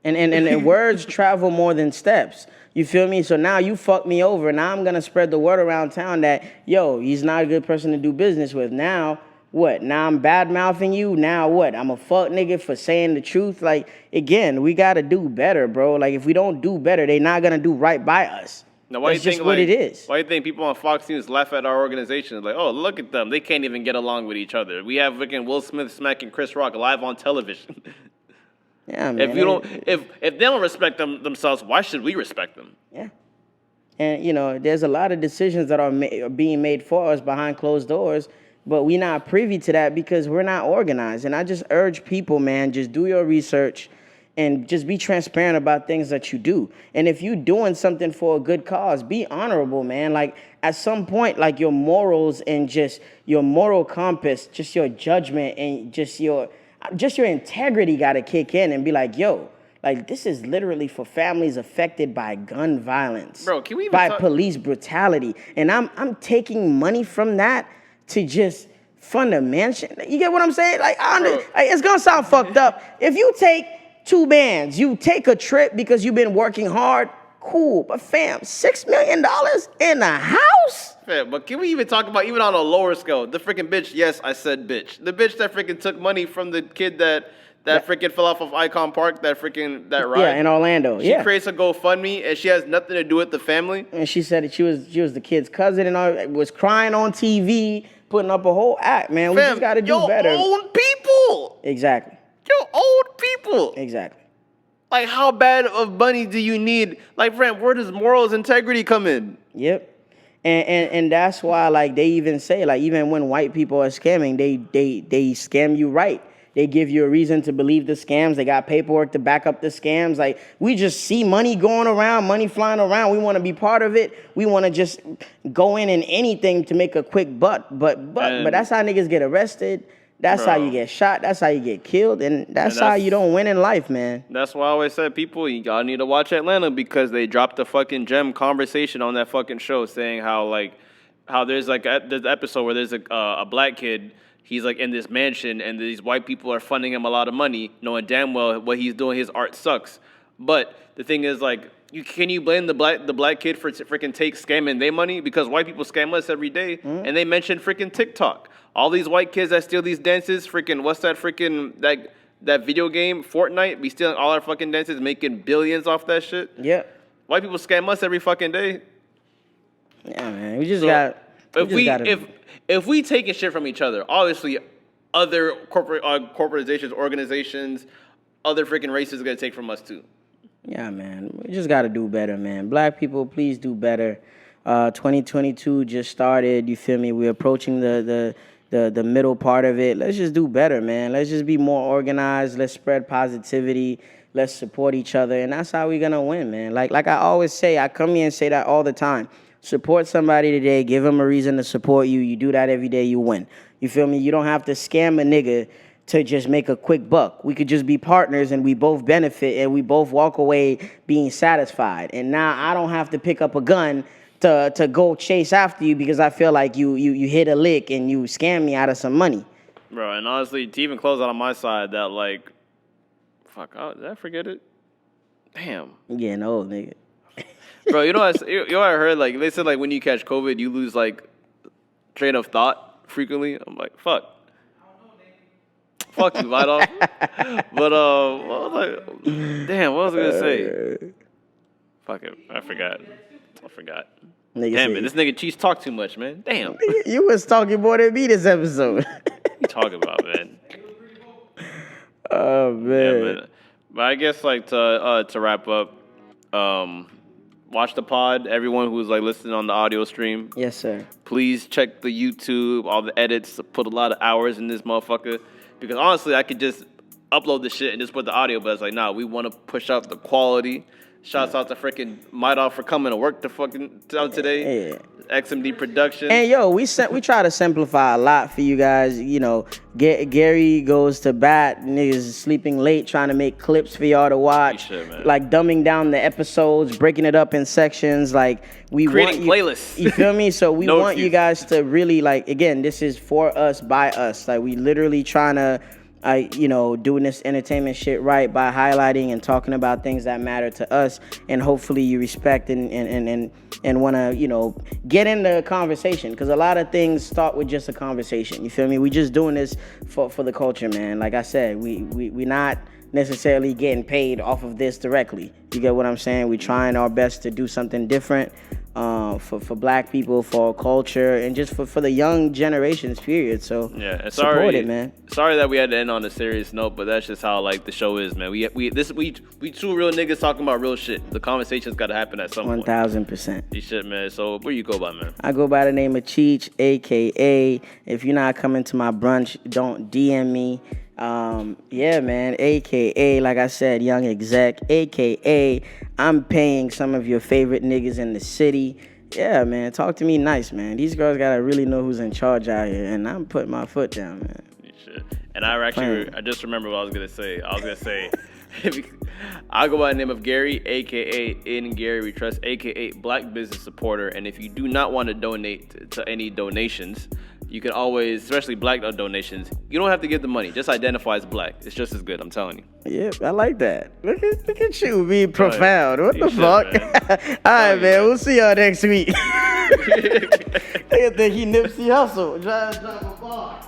And words travel more than steps. You feel me? So now you fucked me over. Now I'm going to spread the word around town that, he's not a good person to do business with. Now, what? Now I'm bad-mouthing you? Now what? I'm a fuck nigga for saying the truth? Like, again, we got to do better, bro. Like, if we don't do better, they not going to do right by us. Now, why That's do you just think, what it is. Why do you think people on Fox News laugh at our organization? Like, oh, look at them. They can't even get along with each other. We have freaking Will Smith smacking Chris Rock live on television. Yeah, man. If they don't respect themselves, why should we respect them? Yeah. And, there's a lot of decisions that are being made for us behind closed doors, but we're not privy to that because we're not organized. And I just urge people, man, just do your research and just be transparent about things that you do. And if you're doing something for a good cause, be honorable, man. Like, at some point, like, your morals and just your moral compass, just your judgment and just your integrity got to kick in and be like, like, this is literally for families affected by gun violence, bro. Can we even by police brutality, and I'm taking money from that to just fund a mansion. You get what I'm saying? Like, it's gonna sound fucked up. If you take 2 bands, you take a trip because you've been working hard, cool. But fam, $6 million in a house? Fam, but can we even talk about, even on a lower scale, the freaking bitch, yes, I said bitch. The bitch that freaking took money from the kid that freaking fell off of Icon Park, that ride. Yeah, in Orlando. She creates a GoFundMe, and she has nothing to do with the family. And she said that she was the kid's cousin and all, was crying on TV, putting up a whole act, man. We just got to do better. Your own people. Exactly. Your own people. Exactly. Like, how bad of money do you need? Like, friend, where does morals integrity come in? Yep. And that's why, like, they even say, like, even when white people are scamming, they scam you right. They give you a reason to believe the scams. They got paperwork to back up the scams. Like, we just see money going around, money flying around. We want to be part of it. We want to just go in and anything to make a quick buck. But that's how niggas get arrested. That's how you get shot. That's how you get killed. And that's how you don't win in life, man. That's why I always said, people, y'all need to watch Atlanta, because they dropped a fucking gem conversation on that fucking show saying how there's there's an episode where there's a black kid. He's like in this mansion, and these white people are funding him a lot of money, knowing damn well what he's doing, his art sucks. But the thing is, like, can you blame the black kid for freaking scamming their money? Because white people scam us every day, and they mention freaking TikTok. All these white kids that steal these dances, freaking what's that freaking that video game Fortnite? Be stealing all our fucking dances, making billions off that shit. Yeah. White people scam us every fucking day. Yeah, man. We just got. If we taking shit from each other, obviously other corporations, organizations, other freaking races are gonna take from us too. Yeah, man. We just gotta do better, man. Black people, please do better. 2022 just started. You feel me? We're approaching the middle part of it. Let's just do better, man. Let's just be more organized. Let's spread positivity. Let's support each other, and that's how we're gonna win, man. Like I always say, I come here and say that all the time. Support somebody today. Give them a reason to support you. You do that every day, you win. You feel me? You don't have to scam a nigga to just make a quick buck. We could just be partners, and we both benefit, and we both walk away being satisfied. And now I don't have to pick up a gun to go chase after you because I feel like you hit a lick and you scam me out of some money. Bro, and honestly, to even close out on my side, that like, fuck, did I forget it? Damn. I'm getting old, nigga. Bro, you know what I heard? Like, they said, like, when you catch COVID, you lose, like, train of thought frequently. I'm like, fuck. Fuck you, light off. But, what was I going to say? Fuck it. I forgot. Nigga, damn it, this nigga Cheech talk too much, man. Damn. You was talking more than me this episode. What you talking about, man? Oh, man. Yeah, but I guess, like, to wrap up, watch the pod. Everyone who's like listening on the audio stream. Yes, sir. Please check the YouTube, all the edits. Put a lot of hours in this motherfucker. Because honestly, I could just upload the shit and just put the audio, but it's like, nah, we want to push up the quality. Shouts out to freaking Maidal for coming to work to fucking today. Yeah. XMD Productions. And yo, we try to simplify a lot for you guys. You know, Gary goes to bat. Niggas sleeping late trying to make clips for y'all to watch. Shit, like dumbing down the episodes, breaking it up in sections. Like creating playlists. You feel me? So we want you guys to really like. Again, this is for us, by us. Like we literally trying to. Doing this entertainment shit right by highlighting and talking about things that matter to us, and hopefully you respect and want to, get in the conversation, because a lot of things start with just a conversation. You feel me? We just doing this for the culture, man. Like I said, we not necessarily getting paid off of this directly. You get what I'm saying? We trying our best to do something different. For black people, for our culture, and just for the young generations, period. So yeah, support it, man. Sorry that we had to end on a serious note, but that's just how like the show is, man. We two real niggas talking about real shit. The conversation's got to happen at some point. 1000%. These shit, man. So where you go by, man? I go by the name of Cheech, aka. If you're not coming to my brunch, don't DM me. Yeah, man, aka, like I said, young exec, aka, I'm paying some of your favorite niggas in the city. Yeah, man, talk to me nice, man. These girls gotta really know who's in charge out here, and I'm putting my foot down, man. Shit. And I just remember what I was gonna say. I go by the name of Gary, aka In Gary We Trust, aka Black Business Supporter. And if you do not want to donate to any donations, you can always, especially black donations, you don't have to give the money. Just identify as black. It's just as good, I'm telling you. Yep, I like that. Look at you being profound. What the fuck? All right, man. We'll see y'all next week. They think he Nipsey Hussle. Drop a bar.